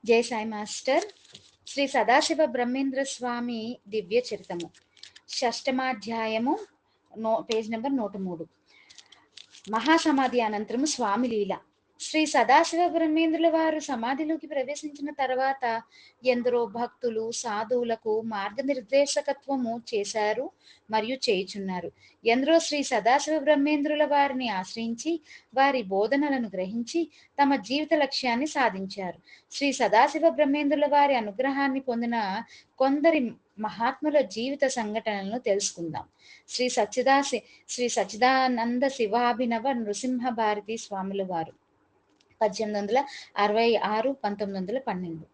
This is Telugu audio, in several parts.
జై సాయి మాస్టర్. శ్రీ సదాశివ బ్రహ్మేంద్ర స్వామి దివ్య చరితము, షష్టమాధ్యాయము, పేజ్ నెంబర్ 103. మహాసమాధి అనంతరము స్వామి లీల. శ్రీ సదాశివ బ్రహ్మేంద్రుల వారు సమాధిలోకి ప్రవేశించిన తర్వాత ఎందరో భక్తులు సాధువులకు మార్గనిర్దేశకత్వము చేశారు మరియు చేయుచున్నారు. ఎందరో శ్రీ సదాశివ బ్రహ్మేంద్రుల వారిని ఆశ్రయించి వారి బోధనలను గ్రహించి తమ జీవిత లక్ష్యాన్ని సాధించారు. శ్రీ సదాశివ బ్రహ్మేంద్రుల వారి అనుగ్రహాన్ని పొందిన కొందరి మహాత్ముల జీవిత సంఘటనలను తెలుసుకుందాం. శ్రీ సచ్చిదానంద శివాభినవ నృసింహ భారతి స్వాముల వారు 1866, 1912.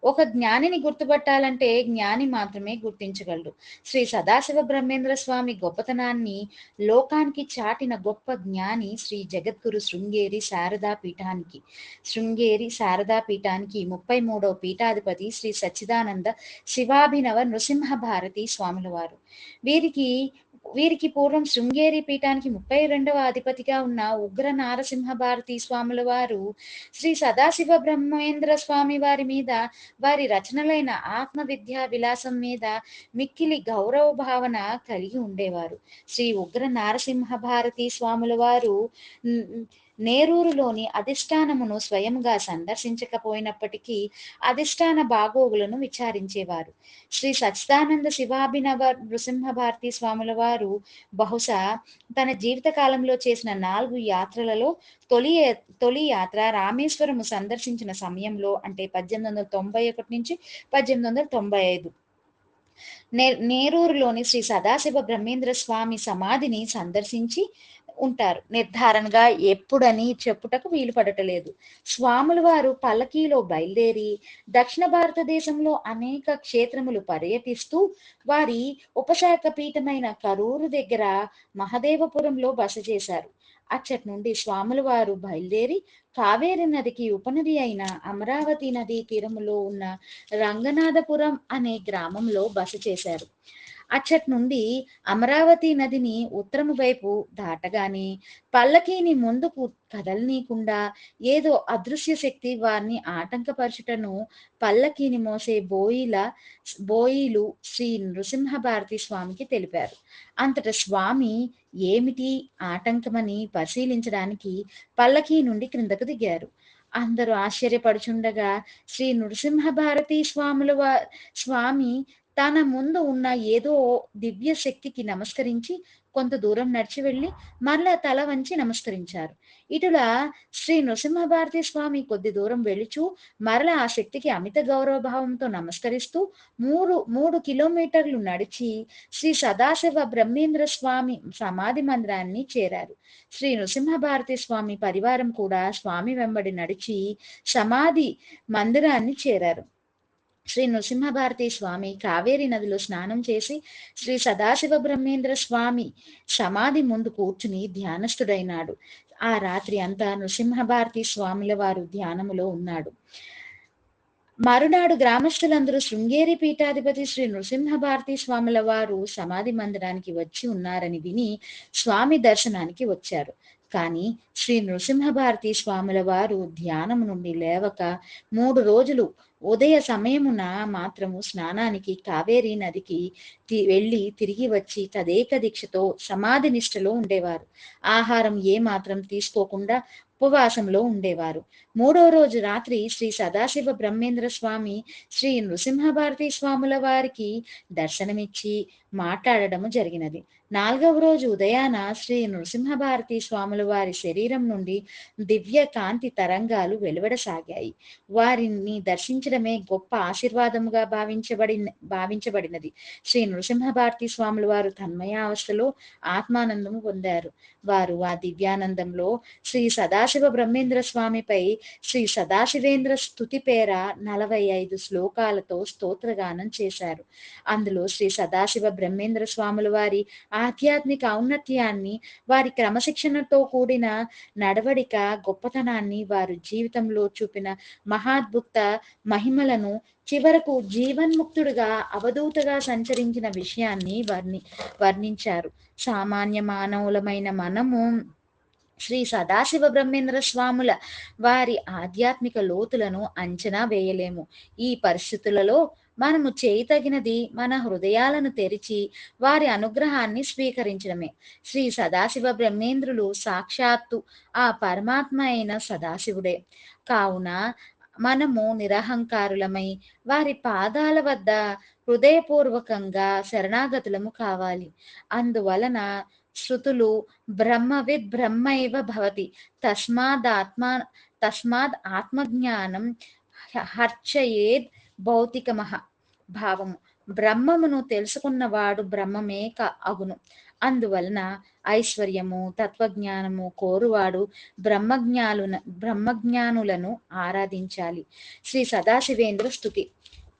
ఒక జ్ఞానిని గుర్తుపట్టాలంటే జ్ఞాని మాత్రమే గుర్తించగలడు. శ్రీ సదాశివ బ్రహ్మేంద్ర స్వామి గొప్పతనాన్ని లోకానికి చాటిన గొప్ప జ్ఞాని శ్రీ జగద్గురు శృంగేరి శారదా పీఠానికి 33వ పీఠాధిపతి శ్రీ సచ్చిదానంద శివాభినవ నృసింహ భారతి స్వాముల వారు. వీరికి పూర్వం శృంగేరి పీఠానికి 32వ అధిపతిగా ఉన్న ఉగ్ర నారసింహ భారతీ స్వాముల వారు శ్రీ సదాశివ బ్రహ్మేంద్ర స్వామి వారి మీద, వారి రచనలైన ఆత్మ విద్యా విలాసం మీద మిక్కిలి గౌరవ భావన కలిగి ఉండేవారు. శ్రీ ఉగ్ర నారసింహ భారతీ స్వాముల వారు నేరూరులోని అధిష్టానమును స్వయంగా సందర్శించకపోయినప్పటికీ అధిష్టాన బాగోగులను విచారించేవారు. శ్రీ సచ్చిదానంద శివాభినవ నృసింహ భారతీ స్వాముల వారు బహుశా తన జీవిత కాలంలో చేసిన 4 యాత్రలలో తొలి యాత్ర రామేశ్వరము సందర్శించిన సమయంలో, అంటే 1891 నుంచి 1895, నేరూరులోని శ్రీ సదాశివ బ్రహ్మేంద్ర స్వామి సమాధిని సందర్శించి ఉంటారు. నిర్ధారణగా ఎప్పుడని చెప్పుటకు వీలు పడటలేదు. స్వాముల వారు పల్లకీలో బయలుదేరి దక్షిణ భారతదేశంలో అనేక క్షేత్రములు పర్యటిస్తూ వారి ఉపశాఖ పీఠమైన కరూరు దగ్గర మహదేవపురంలో బస చేశారు. అచ్చటి నుండి స్వాముల వారు బయలుదేరి కావేరి నదికి ఉపనది అయిన అమరావతి నది తీరములో ఉన్న రంగనాథపురం అనే గ్రామంలో బస చేశారు. అచ్చటి నుండి అమరావతి నదిని ఉత్తరము వైపు దాటగానే పల్లకీని ముందుకు కదలనీయకుండా ఏదో అదృశ్య శక్తి వారిని ఆటంకపరచుటను పల్లకీని మోసే బోయిలు శ్రీ నృసింహ భారతి స్వామికి తెలిపారు. అంతట స్వామి ఏమిటి ఆటంకమని పరిశీలించడానికి పల్లకీ నుండి క్రిందకు దిగారు. అందరూ ఆశ్చర్యపడుచుండగా శ్రీ నృసింహ భారతి స్వామి తన ముందు ఉన్న ఏదో దివ్య శక్తికి నమస్కరించి కొంత దూరం నడిచి వెళ్ళి మరలా తల వంచి నమస్కరించారు. ఇటులా శ్రీ నృసింహ భారతి స్వామి కొద్ది దూరం వెళుచు మరలా ఆ శక్తికి అమిత గౌరవ భావంతో నమస్కరిస్తూ 3 కిలోమీటర్లు నడిచి శ్రీ సదాశివ బ్రహ్మేంద్ర స్వామి సమాధి మందిరాన్ని చేరారు. శ్రీ నృసింహ భారతి స్వామి పరివారం కూడా స్వామి వెంబడి నడిచి సమాధి మందిరాన్ని చేరారు. శ్రీ నృసింహ భారతి స్వామి కావేరి నదిలో స్నానం చేసి శ్రీ సదాశివ బ్రహ్మేంద్ర స్వామి సమాధి ముందు కూర్చుని ధ్యానస్థుడైనాడు. ఆ రాత్రి అంతా నృసింహ భారతి స్వాముల వారు ధ్యానములో ఉన్నాడు. మరునాడు గ్రామస్తులందరూ శృంగేరి పీఠాధిపతి శ్రీ నృసింహ భారతి స్వాముల వారు సమాధి మందిరానికి వచ్చి ఉన్నారని విని స్వామి దర్శనానికి వచ్చారు. కానీ శ్రీ నృసింహ భారతి స్వాముల వారు ధ్యానం నుండి లేవక 3 రోజులు ఉదయ సమయమున మాత్రము స్నానానికి కావేరీ నదికి వెళ్ళి తిరిగి వచ్చి తదేక దీక్షతో సమాధి నిష్టలో ఉండేవారు. ఆహారం ఏ మాత్రం తీసుకోకుండా ఉపవాసంలో ఉండేవారు. 3వ రోజు రాత్రి శ్రీ సదాశివ బ్రహ్మేంద్ర స్వామి శ్రీ నృసింహ భారతి స్వాముల వారికి దర్శనమిచ్చి మాట్లాడడము జరిగినది. 4వ రోజు ఉదయాన శ్రీ నృసింహ భారతి స్వాముల వారి శరీరం నుండి దివ్య కాంతి తరంగాలు వెలువడసాగాయి. వారిని దర్శించడమే గొప్ప ఆశీర్వాదముగా భావించబడినది. శ్రీ నృసింహ భారతి స్వాముల వారు తన్మయావస్థలో ఆత్మానందము పొందారు. వారు ఆ దివ్యానందంలో శ్రీ సదాశివ బ్రహ్మేంద్ర స్వామిపై శ్రీ సదాశివేంద్ర స్తుతి పేర 45 శ్లోకాలతో స్తోత్రగానం చేశారు. అందులో శ్రీ సదాశివ బ్రహ్మేంద్ర స్వాముల వారి ఆధ్యాత్మిక ఔన్నత్యాన్ని, వారి క్రమశిక్షణతో కూడిన నడవడిక గొప్పతనాన్ని, వారు జీవితంలో చూపిన మహాద్భుత మహిమలను, చివరకు జీవన్ముక్తుడుగా అవధూతగా సంచరించిన విషయాన్ని వర్ణించారు. సామాన్య మానవులమైన మనము శ్రీ సదాశివ బ్రహ్మేంద్ర స్వాముల వారి ఆధ్యాత్మిక లోతులను అంచనా వేయలేము. ఈ పరిస్థితులలో మనము చేయతగినది మన హృదయాలను తెరిచి వారి అనుగ్రహాన్ని స్వీకరించడమే. శ్రీ సదాశివ బ్రహ్మేంద్రులు సాక్షాత్తు ఆ పరమాత్మ అయిన సదాశివుడే. కావున మనము నిరహంకారులమై వారి పాదాల వద్ద హృదయపూర్వకంగా శరణాగతులము కావాలి. అందువలన శృతులు బ్రహ్మవిద్ బ్రహ్మైవ భవతి తస్మాద్ ఆత్మజ్ఞానం హర్చయేద్ భౌతికమహ. భావము: బ్రహ్మమును తెలుసుకున్నవాడు బ్రహ్మమే అగును. అందువలన ఐశ్వర్యము తత్వజ్ఞానము కోరువాడు బ్రహ్మజ్ఞానులను ఆరాధించాలి. శ్రీ సదాశివేంద్ర స్తుతి.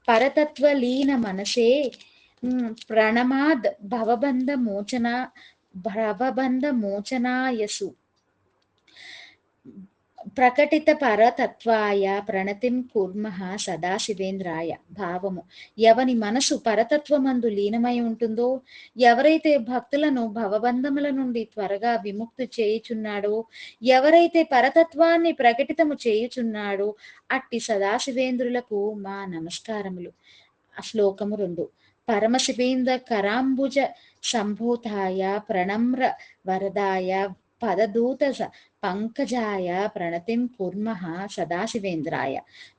పరతత్వలీన మనసే ప్రణమాద్ భవబంధ మోచనాయసు ప్రకటిత పరతత్వాయ ప్రణతిం కుర్మః సదాశివేంద్రాయ. భావము: ఎవని మనసు పరతత్వమందు లీనమై ఉంటుందో, ఎవరైతే భక్తులను భవబంధముల నుండి త్వరగా విముక్తి చేయుచున్నాడో, ఎవరైతే పరతత్వాన్ని ప్రకటితము చేయుచున్నాడో అట్టి సదాశివేంద్రులకు మా నమస్కారములు. శ్లోకము 2. పరమశివేంద్ర కరాంబుజ సంభూతాయ ప్రణమ్ర వరదాయ పదదూత పంకజాయ ప్రణతిం కుర్మః సదాశివేంద్రాయ.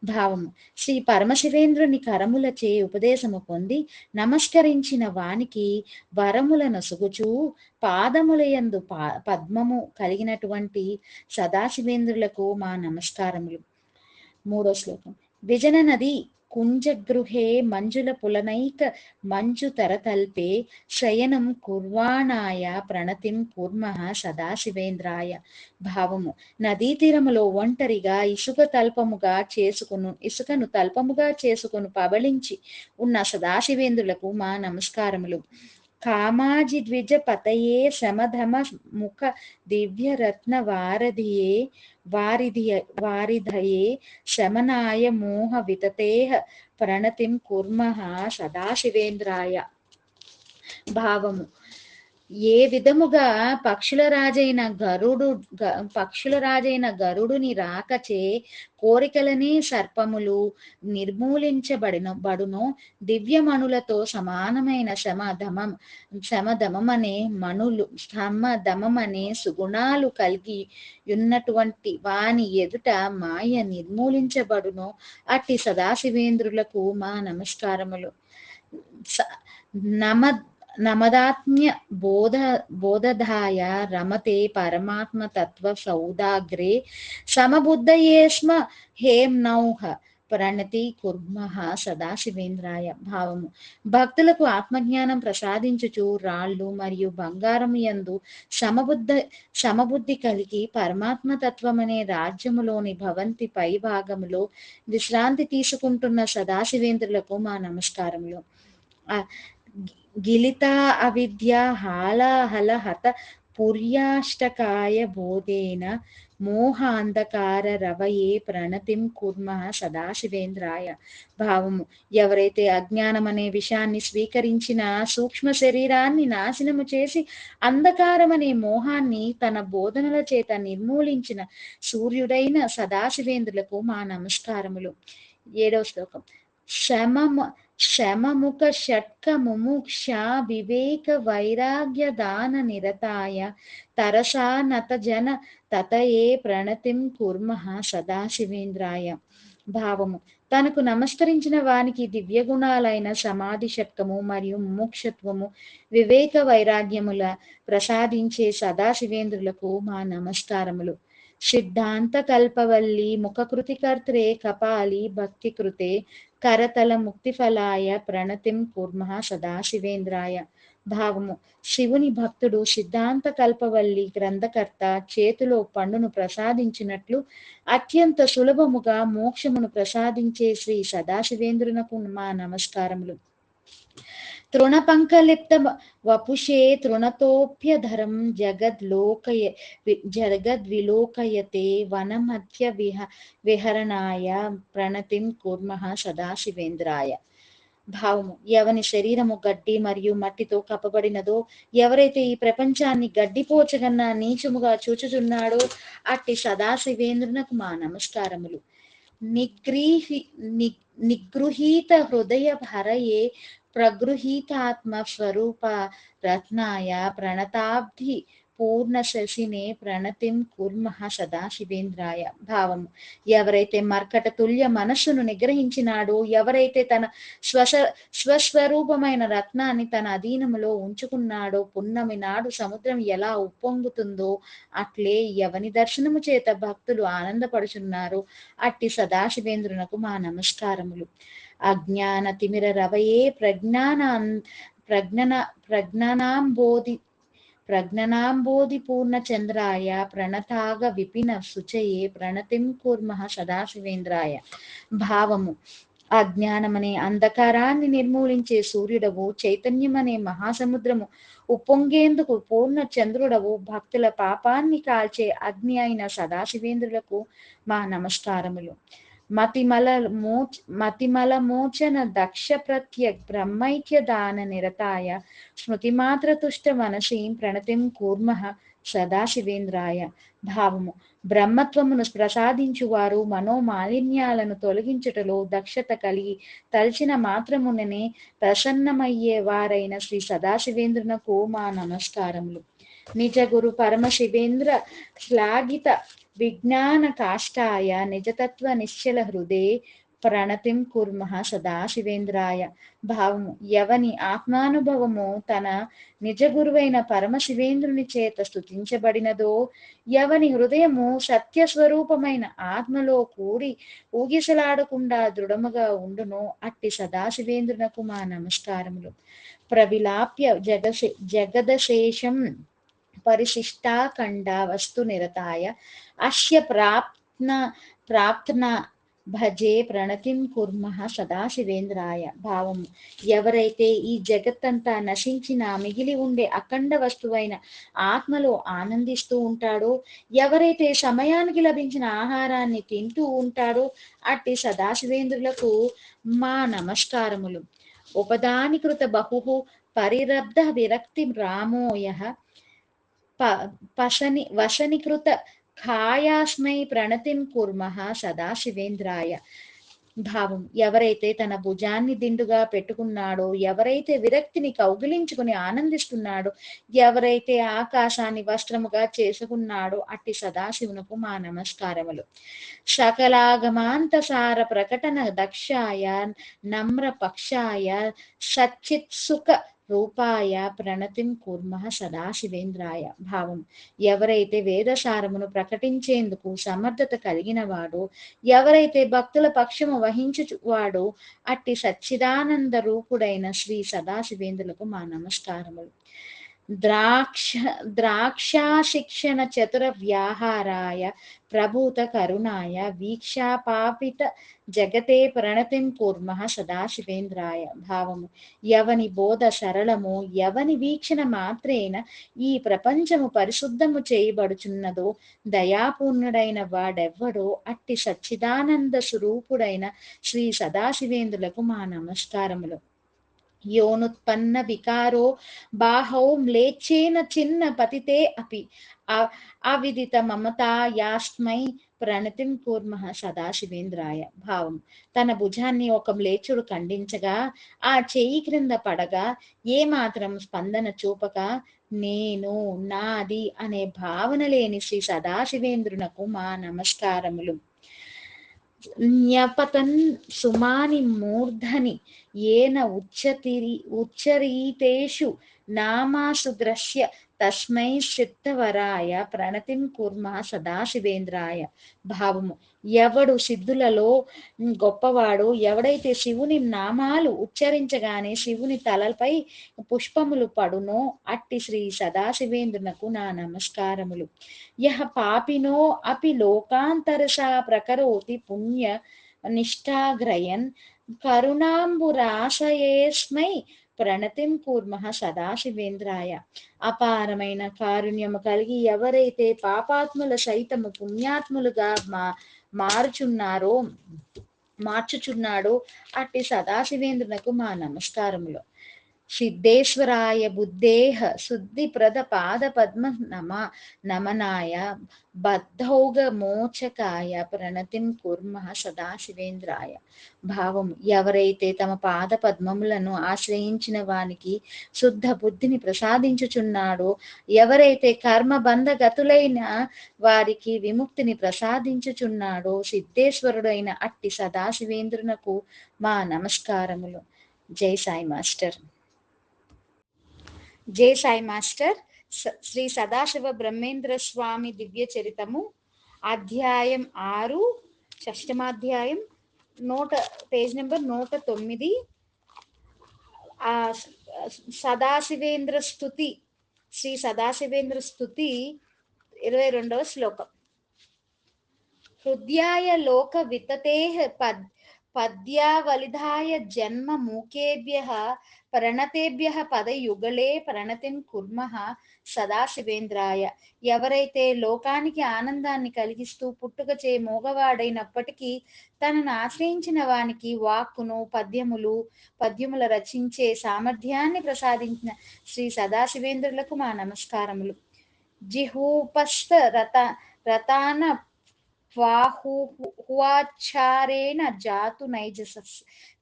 భావము: శ్రీ పరమశివేంద్రుని కరములచే ఉపదేశము పొంది నమస్కరించిన వానికి వరములను సుగుచూ పాదములయందు పద్మము కలిగినటువంటి సదాశివేంద్రులకు మా నమస్కారములు. 3వ శ్లోకం. విజన నది కుంజగృహే మంజుల పులనైక మంజు తరతల్పే శయనం కుర్వాణాయ ప్రణతిం కుర్మః సదాశివేంద్రాయ. భావము: నదీ తీరములో ఒంటరిగా ఇసుకను తల్పముగా చేసుకుని పబళించి ఉన్న సదాశివేంద్రులకు మా నమస్కారములు. కామాజి ద్విజ పతయే శమధమ ముఖ దివ్యరత్న వారిధయే శమనాయ మోహ వితతేహ ప్రణతిం కుర్మః సదాశివేంద్రాయ. భావము: ఏ విధముగా పక్షుల రాజైన గరుడుని రాకచే కోరికలనే సర్పములు నిర్మూలించబడునో, దివ్యమణులతో సమానమైన శమదమమనే సుగుణాలు కలిగి ఉన్నటువంటి వాని ఎదుట మాయ నిర్మూలించబడునో అట్టి సదాశివేంద్రులకు మా నమస్కారములు. నమదాత్మ్య బోధదాయ రమతే పరమాత్మ తత్వ సౌదాగ్రే సమబుద్ధయే స్మ హేమ్నౌహ ప్రణతి కుర్మః సదాశివేంద్రాయ. భావము: భక్తులకు ఆత్మజ్ఞానం ప్రసాదించుచు రాళ్ళు మరియు బంగారము యందు సమబుద్ధి కలిగి పరమాత్మ తత్వమనే రాజ్యములోని భవంతి పై భాగములో విశ్రాంతి తీసుకుంటున్న సదాశివేంద్రులకు మా నమస్కారములు. గిలితా అవిద్య హాలాహల హత పుర్యాష్టకాయ బోధేన మోహాంధకార రవయే ప్రణతిం కుర్మః సదాశివేంద్రాయ. భావము: ఎవరైతే అజ్ఞానం అనే విషయాన్ని స్వీకరించిన సూక్ష్మ శరీరాన్ని నాశనము చేసి అంధకారమనే మోహాన్ని తన బోధనల చేత నిర్మూలించిన సూర్యుడైన సదాశివేంద్రులకు మా నమస్కారములు. 7వ శ్లోకం. శమముఖ షట్క ముముక్ష వివేక వైరాగ్య దాన నిరతాయ తరసా నత జన తతయే ప్రణతిం కుర్మః సదాశివేంద్రాయ. భావము: తనకు నమస్కరించిన వానికి దివ్య గుణాలైన సమాధి షట్కము మరియు ముముక్షత్వము వివేక వైరాగ్యముల ప్రసాదించే సదాశివేంద్రులకు మా నమస్కారములు. సిద్ధాంత కల్పవల్లి ముఖకృతి కర్త్రే కపాలి భక్తి కృతే కరతల ముక్తిఫలాయ ప్రణతిం కుర్మః సదాశివేంద్రాయ. భావము: శివుని భక్తుడు సిద్ధాంత కల్పవల్లి గ్రంథకర్త చేతిలో పండును ప్రసాదించినట్లు అత్యంత సులభముగా మోక్షమును ప్రసాదించే శ్రీ సదాశివేంద్రునకు మా నమస్కారములు. తృణపంకలిప్త వపుషే తృణతోప్యధరం జగద్విలోకయతే వనమధ్య విహరణాయ ప్రణతిం కుర్మః సదాశివేంద్రాయ. భావము. ఎవని శరీరము గడ్డి మరియు మట్టితో కప్పబడినదో, ఎవరైతే ఈ ప్రపంచాన్ని గడ్డిపోచగన్నా నీచముగా చూచుచున్నాడో అట్టి సదాశివేంద్రునకు మా నమస్కారములు. నిగ్రీహి నిగృహీత హృదయ భరయే ప్రగృహీతాత్మ స్వరూప రత్నాయ ప్రణతాబ్ధి పూర్ణ శశినే ప్రణతిం కుర్మః సదాశివేంద్రాయ. భావము. ఎవరైతే మర్కట తుల్య మనస్సును నిగ్రహించినాడో, ఎవరైతే తన స్వస్వరూపమైన రత్నాన్ని తన అధీనములో ఉంచుకున్నాడో, పున్నమి నాడు సముద్రం ఎలా ఉప్పొంగుతుందో అట్లే ఎవని దర్శనము చేత భక్తులు ఆనందపడుచున్నారు అట్టి సదాశివేంద్రునకు మా నమస్కారములు. అజ్ఞాన తిమిర రవయే ప్రజ్ఞనాంబోధి ప్రజ్ఞనాంబోధి పూర్ణ చంద్రాయ ప్రణతాగ విపిన శుచయే ప్రణతిం కుర్మః సదాశివేంద్రాయ. భావము. అజ్ఞానమనే అంధకారాన్ని నిర్మూలించే సూర్యుడవు, చైతన్యమనే మహాసముద్రము ఉప్పొంగేందుకు పూర్ణ చంద్రుడవు, భక్తుల పాపాన్ని కాల్చే అగ్ని అయిన సదాశివేంద్రులకు మా నమస్కారములు. మతిమల మోచన దక్ష ప్రత్యక్ బ్రహ్మైక్య దాన నిరతాయ స్మృతిమాత్ర తుష్ట మనసీం ప్రణతిం కూర్మః సదాశివేంద్రాయ. భావము. బ్రహ్మత్వమును ప్రసాదించువారు మనోమాలిన్యాలను తొలగించుటలో దక్షత కలిగి తలచిన మాత్రముననే ప్రసన్నమయ్యే వారైన శ్రీ సదాశివేంద్రునకు మా నమస్కారములు. నిజ గురు పరమశివేంద్ర శ్లాఘిత విజ్ఞాన కాష్టాయ నిజతత్వ నిశ్చల హృదే ప్రణతిం కుర్మః సదాశివేంద్రాయ. భావము. ఎవని ఆత్మానుభవము తన నిజ గురువైన పరమశివేంద్రుని చేత స్తుతించబడినదో, ఎవని హృదయము సత్యస్వరూపమైన ఆత్మలో కూడి ఊగిసలాడకుండా దృఢముగా ఉండునో అట్టి సదాశివేంద్రునకు మా నమస్కారములు. ప్రవిలాప్య జగదశేషం పరిశిష్టాఖండ వస్తు నిరతాయ అస్య ప్రాప్తన భజే ప్రణతిం కుర్మః సదాశివేంద్రాయ. భావము. ఎవరైతే ఈ జగత్తంతా నశించిన మిగిలి ఉండే అఖండ వస్తువైన ఆత్మలో ఆనందిస్తూ ఉంటాడో, ఎవరైతే సమయానికి లభించిన ఆహారాన్ని తింటూ ఉంటాడో అట్టి సదాశివేంద్రులకు మా నమస్కారములు. ఉపదానికృత బహుః పరిరబ్ధ విరక్తి రామోయః వశనికృత ఖాయాస్మై ప్రణతిం కుర్మః సదాశివేంద్రాయ. భావం. ఎవరైతే తన భుజాన్ని దిండుగా పెట్టుకున్నాడో, ఎవరైతే విరక్తిని కౌగిలించుకుని ఆనందిస్తున్నాడో, ఎవరైతే ఆకాశాన్ని వస్త్రముగా చేసుకున్నాడో అట్టి సదాశివునకు మా నమస్కారములు. సకలాగమాంతసార ప్రకటన దక్షాయ నమ్ర పక్షాయ సచ్చిత్సుఖ రూపాయ ప్రణతిం కుర్మః సదాశివేంద్రాయ. భావం. ఎవరైతే వేదసారమును ప్రకటించేందుకు సమర్థత కలిగిన వాడో, ఎవరైతే భక్తుల పక్షము వహించువాడో అట్టి సచ్చిదానంద రూపుడైన శ్రీ సదాశివేంద్రులకు మా నమస్కారములు. ద్రాక్షాశిక్షణ చతుర వ్యాహారాయ ప్రభూత కరుణాయ వీక్షాపాపిత జగతే ప్రణతిం కుర్మః సదాశివేంద్రాయ. భావము. ఎవని బోధ సరళము, ఎవని వీక్షణ మాత్రేన ఈ ప్రపంచము పరిశుద్ధము చేయబడుచున్నదో, దయాపూర్ణుడైన వాడెవ్వడో అట్టి సచ్చిదానంద స్వరూపుడైన శ్రీ సదాశివేంద్రులకు మా నమస్కారములు. యోనుత్పన్న వికారో బాహౌ మ్లేచ్ఛేన చిన్న పతితే అపి అవిదిత మమతాయాస్మై ప్రణతిం కుర్మః సదాశివేంద్రాయ. భావం. తన భుజాన్ని ఒక మ్లేచ్చుడు ఖండించగా ఆ చేయి క్రింద పడగా ఏమాత్రం స్పందన చూపక నేను, నాది అనే భావన లేని శ్రీ సదాశివేంద్రునకు మా నమస్కారములు. న్యపతన్ సుమాని మూర్ధని ఏన ఉచ్చరీతేషు నామాసు ద్రశ్య తస్మై సిద్ధవరాయ ప్రణతిం కుర్మః సదాశివేంద్రాయ. భావము. ఎవడు సిద్ధులలో గొప్పవాడు, ఎవడైతే శివుని నామాలు ఉచ్చరించగానే శివుని తలపై పుష్పములు పడునో అట్టి శ్రీ సదాశివేంద్రునకు నా నమస్కారములు. యః పాపినో అపి లోకాంతరసా ప్రకరోతి పుణ్య నిష్ఠాగ్రయన్ కరుణాంబురాశయేస్మై ప్రణతిం కుర్మః సదాశివేంద్రాయ. అపారమైన కారుణ్యము కలిగి ఎవరైతే పాపాత్ముల సైతము పుణ్యాత్ములుగా మారుచున్నారో మార్చుచున్నాడో అట్టి సదాశివేంద్రునకు మా నమస్కారములు. సిద్ధేశ్వరాయ బుద్ధేహ శుద్ధిప్రద పాద పద్మ నమనాయ బద్ధౌగ మోచకాయ ప్రణతిం కుర్మః సదాశివేంద్రాయ. భావం: ఎవరైతే తమ పాద పద్మములను ఆశ్రయించిన వానికి శుద్ధ బుద్ధిని ప్రసాదించుచున్నాడో, ఎవరైతే కర్మబంధ గతులైన వారికి విముక్తిని ప్రసాదించుచున్నాడో, సిద్ధేశ్వరుడైన అట్టి సదాశివేంద్రునకు మా నమస్కారములు. జై సాయి మాస్టర్. జై సాయి మాస్టర్. శ్రీ సదాశివ బ్రహ్మేంద్ర స్వామి దివ్య చరితము, అధ్యాయం 6, షష్టమాధ్యాయం, పేజ్ నెంబర్ 109. సదాశివేంద్ర స్తుతి, శ్రీ సదాశివేంద్ర స్తుతి 22వ శ్లోకం. హృద్యాయ లోక వితతేః పద్యావలిధాయ జన్మ మూకేభ్యః ప్రణతేభ్యః పదయుగళే ప్రణతిం కుర్మః సదాశివేంద్రాయ. ఎవరైతే లోకానికి ఆనందాన్ని కలిగిస్తూ పుట్టుకచే మోగవాడైనప్పటికీ తనను ఆశ్రయించిన వానికి వాక్కును పద్యముల రచించే సామర్థ్యాన్ని ప్రసాదించిన శ్రీ సదాశివేంద్రులకు మా నమస్కారములు. జిహూపస్థ రతాన వాహువాచారేణ జాతు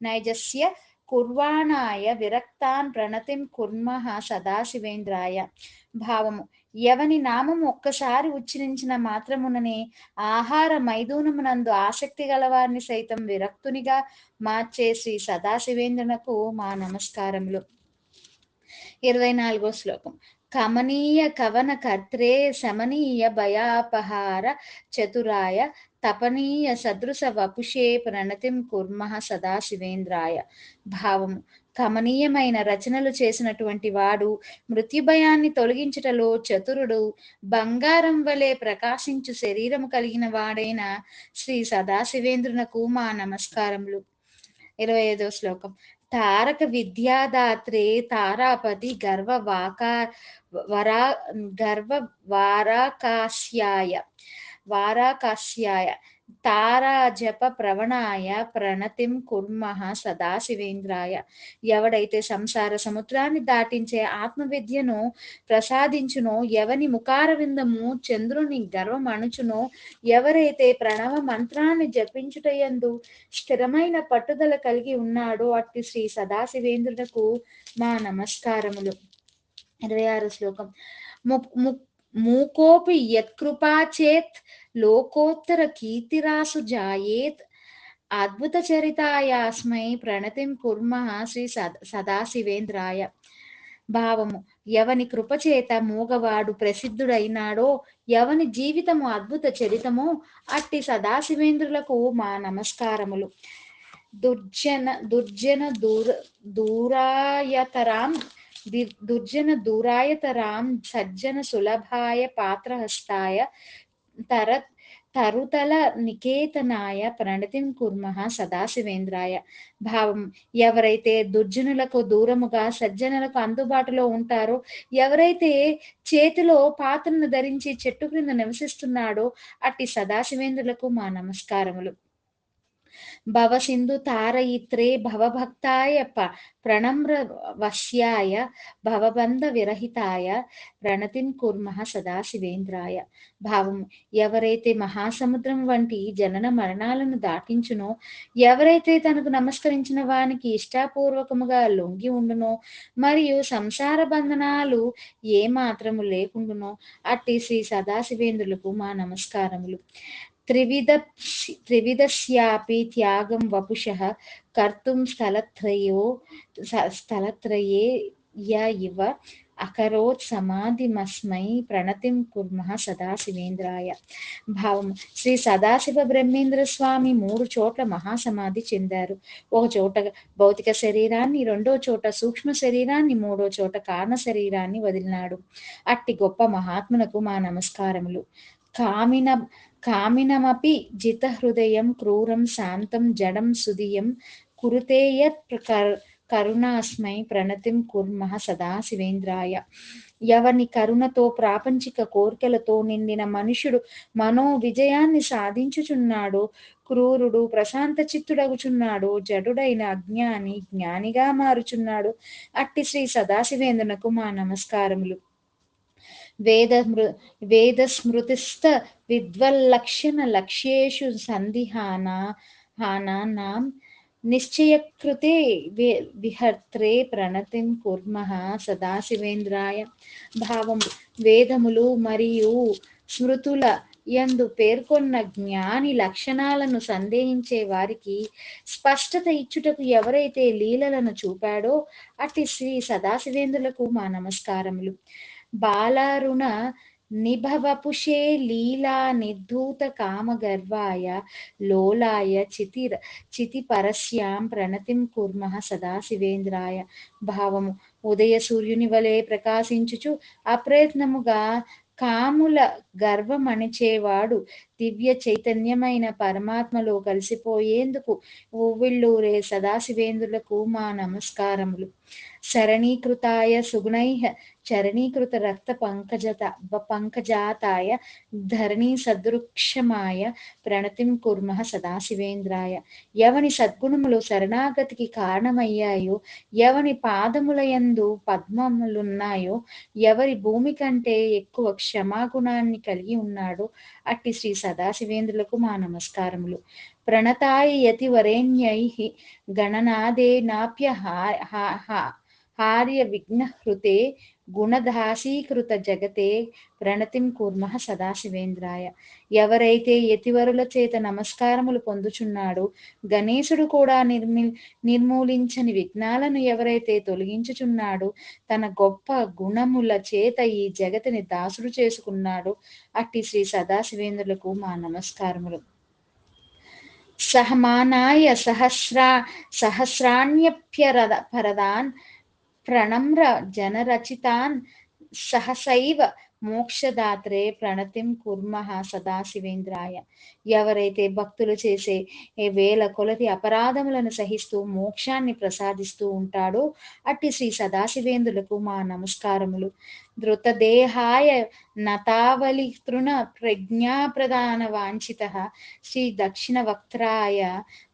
నైజస్య కుర్వాణాయ విరక్తాన్ ప్రణతిం కుర్మః సదాశివేంద్రాయ. భావము: ఎవని నామము ఒక్కసారి ఉచ్చరించిన మాత్రముననే ఆహార మైదూనమునందు ఆసక్తి గలవారిని సైతం విరక్తునిగా మార్చే శ్రీ సదాశివేంద్రునకు మా నమస్కారములు. 24వ శ్లోకం. కమనీయ కవన కర్త్రే శమనీయ భయాపహార చతురాయ తపనీయ సదృశ వపుషే ప్రణతిం కుర్మః సదాశివేంద్రాయ. భావము: కమనీయమైన రచనలు చేసినటువంటి వాడు, మృత్యుభయాన్ని తొలగించుటలో చతురుడు, బంగారం వలె ప్రకాశించు శరీరము కలిగిన వాడైన శ్రీ సదాశివేంద్రునకు మా నమస్కారములు. 25వ శ్లోకం. తారక విద్యాదాత్రే తారాపతి వారాకాస్యాయ తారా జప ప్రవణాయ ప్రణతిం కుర్మః సదాశివేంద్రాయ. ఎవడైతే సంసార సముద్రాన్ని దాటించే ఆత్మవిద్యను ప్రసాదించునో, ఎవని ముఖార విందము చంద్రుని గర్వమణుచునో, ఎవరైతే ప్రణవ మంత్రాన్ని జపించుటయందు స్థిరమైన పట్టుదల కలిగి ఉన్నాడో అట్టి శ్రీ సదాశివేంద్రునకు మా నమస్కారములు. 26వ శ్లోకం. మూకోపి యత్కృపాచేత్ లోకోత్తర కీర్తిరాసు జాయేత్ అద్భుత చరితాయాస్మై ప్రణతిం కుర్మః శ్రీ సదాశివేంద్రాయ. భావము: ఎవని కృపచేత మూగవాడు ప్రసిద్ధుడైనాడో, ఎవని జీవితము అద్భుత చరితమో అట్టి సదాశివేంద్రులకు మా నమస్కారములు. దుర్జన దూరాయతరాం సజ్జన సులభాయ పాత్రహస్తాయ తరుతల నికేతనాయ ప్రణతిం కుర్మః సదాశివేంద్రాయ. భావం: ఎవరైతే దుర్జనులకు దూరముగా సజ్జనులకు అందుబాటులో ఉంటారో, ఎవరైతే చేతిలో పాత్రను ధరించి చెట్టు క్రింద నివసిస్తున్నాడో అట్టి సదాశివేంద్రులకు మా నమస్కారములు. భవసింధు తారయిత్రే భవభక్తాయ ప్రణమ్ర వశ్యాయ భవబంధ విరహితాయ ప్రణతిం కుర్మః సదాశివేంద్రాయ. భావం: ఎవరైతే మహాసముద్రం వంటి జనన మరణాలను దాటించునో, ఎవరైతే తనకు నమస్కరించిన వానికి ఇష్టాపూర్వకముగా లొంగి ఉండునో, మరియు సంసార బంధనాలు ఏ మాత్రము లేకుండునో అట్టి శ్రీ సదాశివేంద్రులకు మా నమస్కారములు. త్రివిధస్యాపి త్యాగం వపుషః కర్తుం స్థలత్రయే ఇవ అకరోత్ సమాధిమస్మై ప్రణతిం కుర్మః సదాశివేంద్రాయ. భావం: శ్రీ సదాశివ బ్రహ్మేంద్ర స్వామి 3 చోట్ల మహాసమాధి చెందారు. ఒక చోట భౌతిక శరీరాన్ని, 2వ చోట సూక్ష్మ శరీరాన్ని, 3వ చోట కారణ శరీరాన్ని వదిలినాడు. అట్టి గొప్ప మహాత్మునకు మా నమస్కారములు. కామినమపి జిత హృదయం క్రూరం శాంతం జడం సుధియం కురుతే యత్ కరుణాస్మై ప్రణతిం కుర్మః సదాశివేంద్రాయ. ఎవని కరుణతో ప్రాపంచిక కోరికలతో నిండిన మనుషుడు మనో విజయాన్ని సాధించుచున్నాడో, క్రూరుడు ప్రశాంత చిత్తుడగుచున్నాడు, జడుడైన అజ్ఞాని జ్ఞానిగా మారుచున్నాడు. అట్టి శ్రీ సదాశివేంద్రునకు మా నమస్కారములు. వేద వేదస్మృతిస్థ విద్వల్లక్షణ లక్ష్యేషు సందిహానాం నిశ్చయకృతే విహర్త్రే ప్రణతిం కుర్మః సదాశివేంద్రాయ. భావం: వేదములు మరియు స్మృతుల యందు పేర్కొన్న జ్ఞాని లక్షణాలను సందేహించే వారికి స్పష్టత ఇచ్చుటకు ఎవరైతే లీలలను చూపాడో అట్టి శ్రీ సదాశివేంద్రులకు మా నమస్కారములు. బాలారుణ నిభవపుషే లీలా నిర్ధూత కామగర్వాయ లోలాయ చితిపరస్యాం ప్రణతిం కుర్మః సదాశివేంద్రాయ. భావము: ఉదయ సూర్యుని వలె ప్రకాశించుచు అప్రయత్నముగా కాముల గర్వమణిచేవాడు దివ్య చైతన్యమైన పరమాత్మలో కలిసిపోయేందుకు ఉవ్విళ్ళూరే సదాశివేంద్రులకు మా నమస్కారములు. శరణీకృతాయ సుగుణైః చరణీకృత రక్త పంకజాతాయ ధరణీ సదృక్షమాయ ప్రణతిం కుర్మః సదాశివేంద్రాయ. ఎవని సద్గుణములు శరణాగతికి కారణమయ్యాయో, ఎవని పాదములయందు పద్మములున్నాయో, ఎవరి భూమి కంటే ఎక్కువ క్షమాగుణాన్ని కలిగి ఉన్నాడో అట్టి శ్రీ సదాశివేంద్రులకు మా నమస్కారములు. ప్రణతాయ యతి వరేణ్యైః గణనాదేనాప్య హార్య విఘ్నహృతే గుణదాసీకృత జగతే ప్రణతిం కుర్మః సదాశివేంద్రాయ. ఎవరైతే యతివరుల చేత నమస్కారములు పొందుచున్నాడో, గణేశుడు కూడా నిర్మూలించని విఘ్నాలను ఎవరైతే తొలగించుచున్నాడో, తన గొప్ప గుణముల చేత ఈ జగతిని దాసుడు చేసుకున్నాడో అట్టి శ్రీ సదాశివేంద్రులకు మా నమస్కారములు. సహమానాయ సహస్రాణ్యప్యపరదాన్ ప్రణమ్ర జనరచితాన్ సహసైవ మోక్షదాత్రే ప్రణతిం కుర్మః సదాశివేంద్రాయ. ఎవరైతే భక్తులు చేసే వేల కొలది అపరాధములను సహిస్తూ మోక్షాన్ని ప్రసాదిస్తూ ఉంటాడో అట్టి శ్రీ సదాశివేంద్రులకు మా నమస్కారములు. ధృతదేహాయ నతావలి తృణ ప్రజ్ఞాప్రదాన వాంఛితః శ్రీ దక్షిణ వక్త్రాయ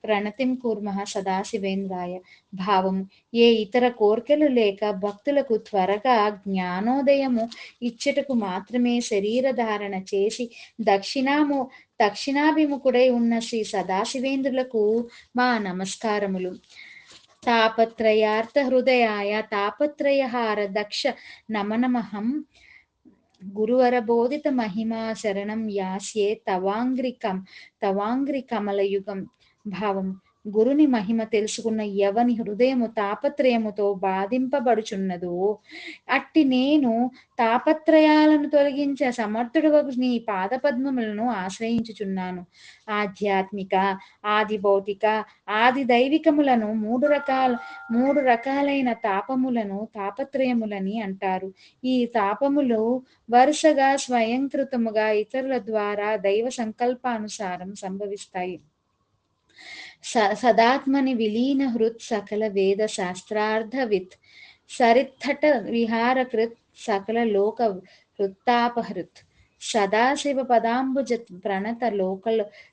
ప్రణతిం కుర్మః సదాశివేంద్రాయ. భావము: ఏ ఇతర కోర్కెలు లేక భక్తులకు త్వరగా జ్ఞానోదయము ఇచ్చటకు మాత్రమే శరీరధారణ చేసి దక్షిణాభిముఖుడై ఉన్న శ్రీ సదాశివేంద్రులకు మా నమస్కారములు. తాపత్రయార్థ హృదయాయ తాపత్రయహార దక్ష నమనమహం గురువర బోధిత మహిమా శరణం యాస్యే తవాంగ్రి కమలయుగం. భావం: గురుని మహిమ తెలుసుకున్న ఎవని హృదయము తాపత్రయముతో బాధింపబడుచున్నదో అట్టి నేను తాపత్రయాలను తొలగించే సమర్థుడు నీ పాదపద్మములను ఆశ్రయించుచున్నాను. ఆధ్యాత్మిక, ఆది భౌతిక, ఆది దైవికములను మూడు రకాలైన తాపత్రయములని అంటారు. ఈ తాపములు వరుసగా స్వయంకృతముగా ఇతరుల ద్వారా దైవ సంకల్పానుసారం సంభవిస్తాయి. సదాత్మని విలీన హృత్ సకల వేద శాస్త్రార్థవిత్ సరిత్తట విహారకృత్ సకల లోక హృత్తాపహృత్ సదాశివ పదాంబుజ ప్రణత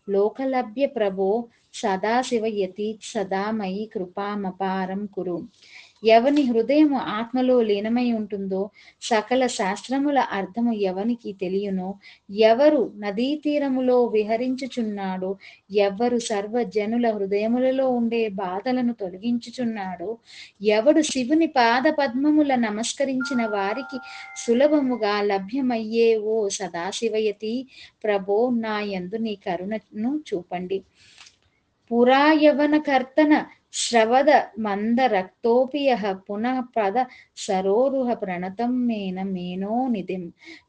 లోకలభ్య ప్రభో సదాశివ యతి సదామయి కృపామపారం కురు. ఎవని హృదయము ఆత్మలో లీనమై ఉంటుందో, సకల శాస్త్రముల అర్థము ఎవనికి తెలియనో, ఎవరు నదీ తీరములో విహరించుచున్నాడో, ఎవరు సర్వజనుల హృదయములలో ఉండే బాధలను తొలగించుచున్నాడో, ఎవడు శివుని పాద పద్మముల నమస్కరించిన వారికి సులభముగా లభ్యమయ్యే ఓ సదాశివయతి ప్రభో నా యందు నీ కరుణను చూపండి. పురాయవన కర్తన శ్రవద మంద రక్తోపియః పునః పద సరోరుహ ప్రణతం మేనో నిధిం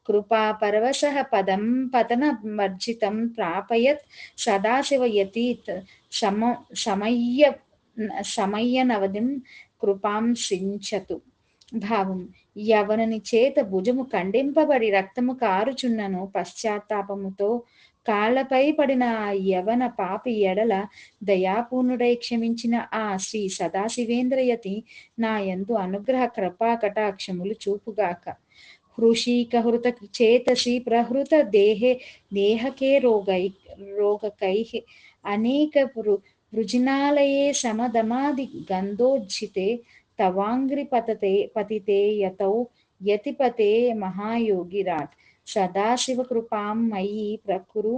కృపా పరవశః పదం పతన వర్జితం ప్రాపయత్ సదాశివ యతీత్ సమయ్యనవధిం కృపాం సించతు. భావం: యవనుని చేత భుజము ఖండింపబడి రక్తము కారుచున్నను పశ్చాత్తాపముతో కాళ్లపై పడిన ఆ యవన పాపి ఎడల దయాపూర్ణుడై క్షమించిన ఆ శ్రీ సదాశివేంద్రయతి నా యందు అనుగ్రహ కృపా కటాక్షములు చూపుగాక. హృషీకహృత చేతసి ప్రహృత దేహకే రోగకై అనేక వృజినాలయే సమదమాది గంధోజ్జితే తవాంగ్రి పతితే యతౌ యతిపతే మహాయోగిరాట్ సదాశివ కృపాం మయి ప్రకురు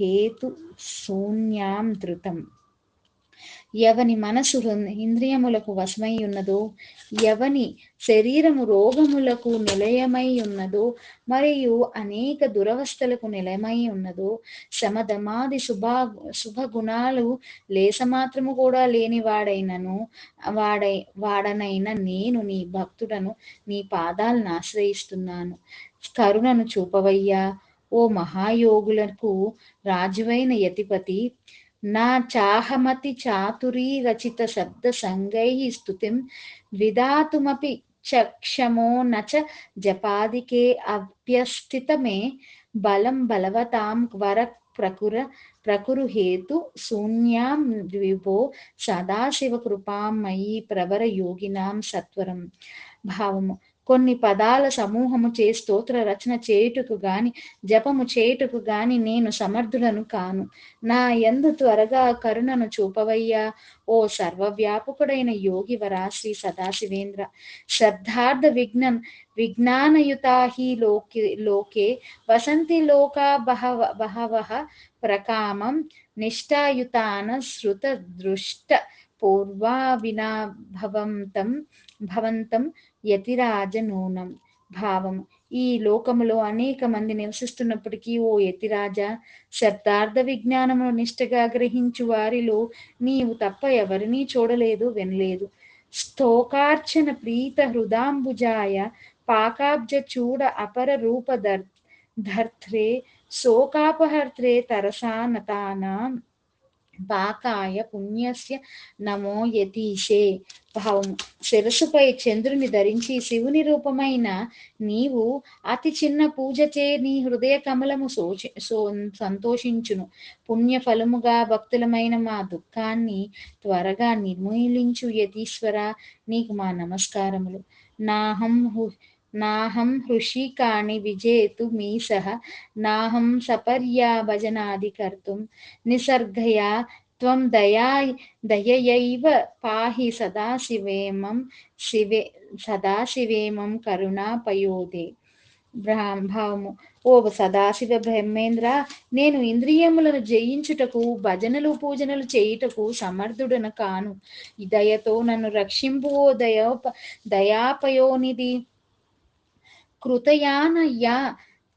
హేతు శూన్యాం ధృతం. ఎవని మనసు ఇంద్రియములకు వశమై ఉన్నదో, ఎవని శరీరము రోగములకు నిలయమై ఉన్నదో, మరియు అనేక దురవస్థలకు నిలయమై ఉన్నదో, శమధమాది శుభగుణాలు లేసమాత్రము కూడా లేని వాడనైన నేను నీ భక్తుడను, నీ పాదాలను ఆశ్రయిస్తున్నాను. కరుణను చూపవయ్యా ఓ మహాయోగులకు రాజువైన యతిపతి. నా చాహమతి చాతురీ రచిత శబ్ద సంగై స్తుతిం విధాతుమపి చక్షమో నచ జపాదికే అభ్యస్థిత మే బలం బలవతాం వర ప్రకురు హేతు శూన్యాం విభో సదాశివ కృపాం మయి ప్రవర యోగినాం సత్వరం. భావము: కొన్ని పదాల సమూహము చే స్తోత్ర రచన చేయుటకు గాని జపము చేయుటకు గాని నేను సమర్థుడను కాను. నా యందు త్వరగా కరుణను చూపవయ్యా ఓ సర్వవ్యాపకుడైన యోగివరా శ్రీ సదాశివేంద్ర. శబ్దార్థ విజ్ఞానయుతా హి లోకే వసంతి లోకా బహవః ప్రకామం నిష్ఠాయుతాన శృత దృష్ట పూర్వావినా భవంతం యతిరాజ నూనం. భావం: ఈ లోకములో అనేక మంది నివసిస్తున్నప్పటికీ ఓ యతిరాజా, శబ్దార్థ విజ్ఞానమును నిష్ఠగా గ్రహించు వారిలో నీవు తప్ప ఎవరినీ చూడలేదు, వినలేదు. స్తోకార్చన ప్రీత హృదాంబుజాయ పాకాబ్జ చూడ అపర రూప ధర్త్రే శోకాపహర్త్రే తరసా నతానాం పాకాయ పుణ్యస్య నమో యతీశే. భావం: శిరస్సుపై చంద్రుని ధరించి శివుని రూపమైన నీవు అతి చిన్న పూజచే నీ హృదయ కమలము సంతోషించును. పుణ్య ఫలముగా భక్తులమైన మా దుఃఖాన్ని త్వరగా నిర్మూలించు యతీశ్వర, నీకు మా నమస్కారములు. నాహం హృషికాణి విజేతు మీసః నాహం సపర్యాభజనాది కర్తుం నిసర్గయా త్వం దయయైవ పాహి సదాశివేమం కరుణాపయోదే. భావము: ఓ సదాశివ బ్రహ్మేంద్ర, నేను ఇంద్రియములను జయించుటకు భజనలు పూజనలు చేయుటకు సమర్థుడను కాను. దయతో నన్ను రక్షింపు ఓ దయాపయోనిధి.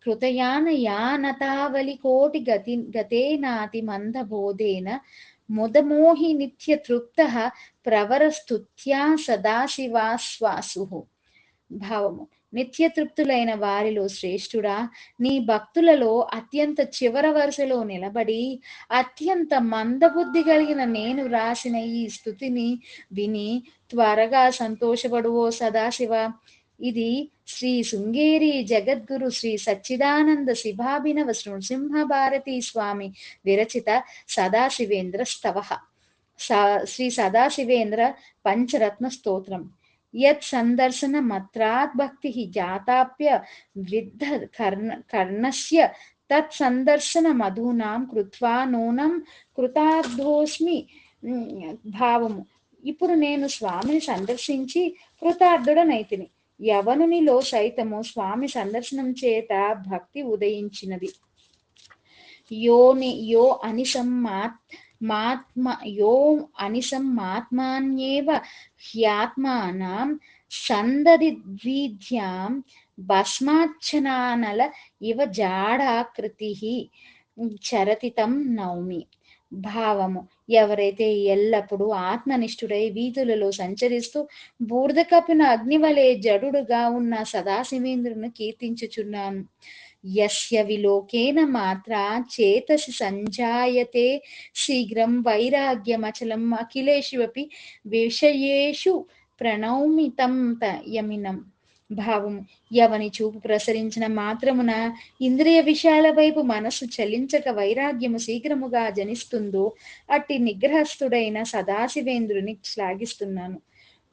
కృతయానయానతావలి కోటి గతేనాతి మందబోధేన ముదమోహి నిత్య తృప్త ప్రవర స్తుత్యా సదాశివాశ్వాసు. భావము: నిత్య తృప్తులైన వారిలో శ్రేష్ఠుడా, నీ భక్తులలో అత్యంత చివర వరుసలో నిలబడి అత్యంత మందబుద్ధి కలిగిన నేను రాసిన ఈ స్తుతిని విని త్వరగా సంతోషపడువో సదాశివ. ఇది శ్రీ శృంగేరి జగద్గురు శ్రీ సచ్చిదానంద శివాభినవ నృసింహ భారతీ స్వామి విరచిత సదాశివేంద్ర స్తవః. శ్రీ సదాశివేంద్ర పంచరత్న స్తోత్రం. యత్ సందర్శన మత్రాత్ భక్తి జాతాప్య విద్ధ కర్ణస్య తత్ సందర్శన మధూనాం కృత్వా నూనం కృతార్థోస్మి. భావము: ఇప్పుడు నేను స్వామిని సందర్శించి కృతార్థుడనైతిని. యవనునిలో సైతము స్వామి సందర్శనం చేత భక్తి ఉదయించినది. యో అనిసమ్మాత్మాన్యేవ హ్యాత్మానం సందదిద్విద్యాం భస్మాచ్చనానల ఇవ జాడాకృతిః చరతితం నౌమి. భావము: ఎవరైతే ఎల్లప్పుడూ ఆత్మనిష్ఠుడై వీధులలో సంచరిస్తూ బూర్ద కప్పిన అగ్నివలే జడుగా ఉన్న సదాశివేంద్రుని కీర్తించుచున్నాను. యస్య విలోకేన మాత్రా చేతసి సంజాయతే శీఘ్రం వైరాగ్యమచలం అఖిలేష్వపి విషయేషు ప్రణౌమి తం యమినం. భావము: ఎవని చూపు ప్రసరించిన మాత్రమున ఇంద్రియ విషయాల వైపు మనస్సు చలించక వైరాగ్యము శీఘ్రముగా జనిస్తుందో అట్టి నిగ్రహస్థుడైన సదాశివేంద్రుని శ్లాఘిస్తున్నాను.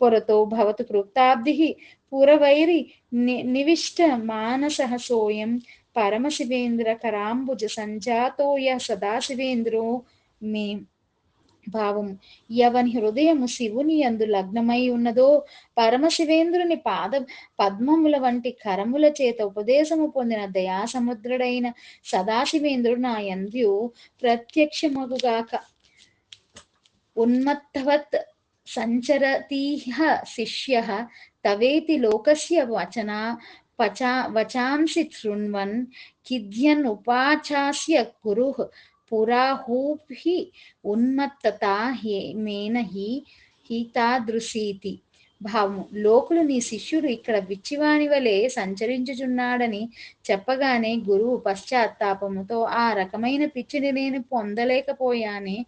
పొరతో భవతు కృప్తాబ్ధి పురవైరి నివిష్ట మానసః సోయం పరమశివేంద్ర కరాంబుజ సంజాతో యః సదాశివేంద్రో మే భావము. ఎవని హృదయము శివుని యందు లగ్నమై ఉన్నదో, పరమశివేంద్రుని పాద పద్మముల వంటి కరముల చేత ఉపదేశము పొందిన దయాసముద్రుడైన సదాశివేంద్రుడు నా యందు ప్రత్యక్షమగుగాక. ఉన్మత్తవత్ సంచరతీహ శిష్యః తవేతి లోకస్య వచాంసి శృణ్వన్ ఖిద్యన్ ఉపాచాస్య గురుః పురాహుః ఉన్మత్తతా మేన హి తాదృశీతి. భావము. లోకులు నీ శిష్యుడు ఇక్కడ విచ్చివాని వలె సంచరించుచున్నాడని చెప్పగానే గురువు పశ్చాత్తాపముతో ఆ రకమైన పిచ్చిని నేను పొందలేకపోయానే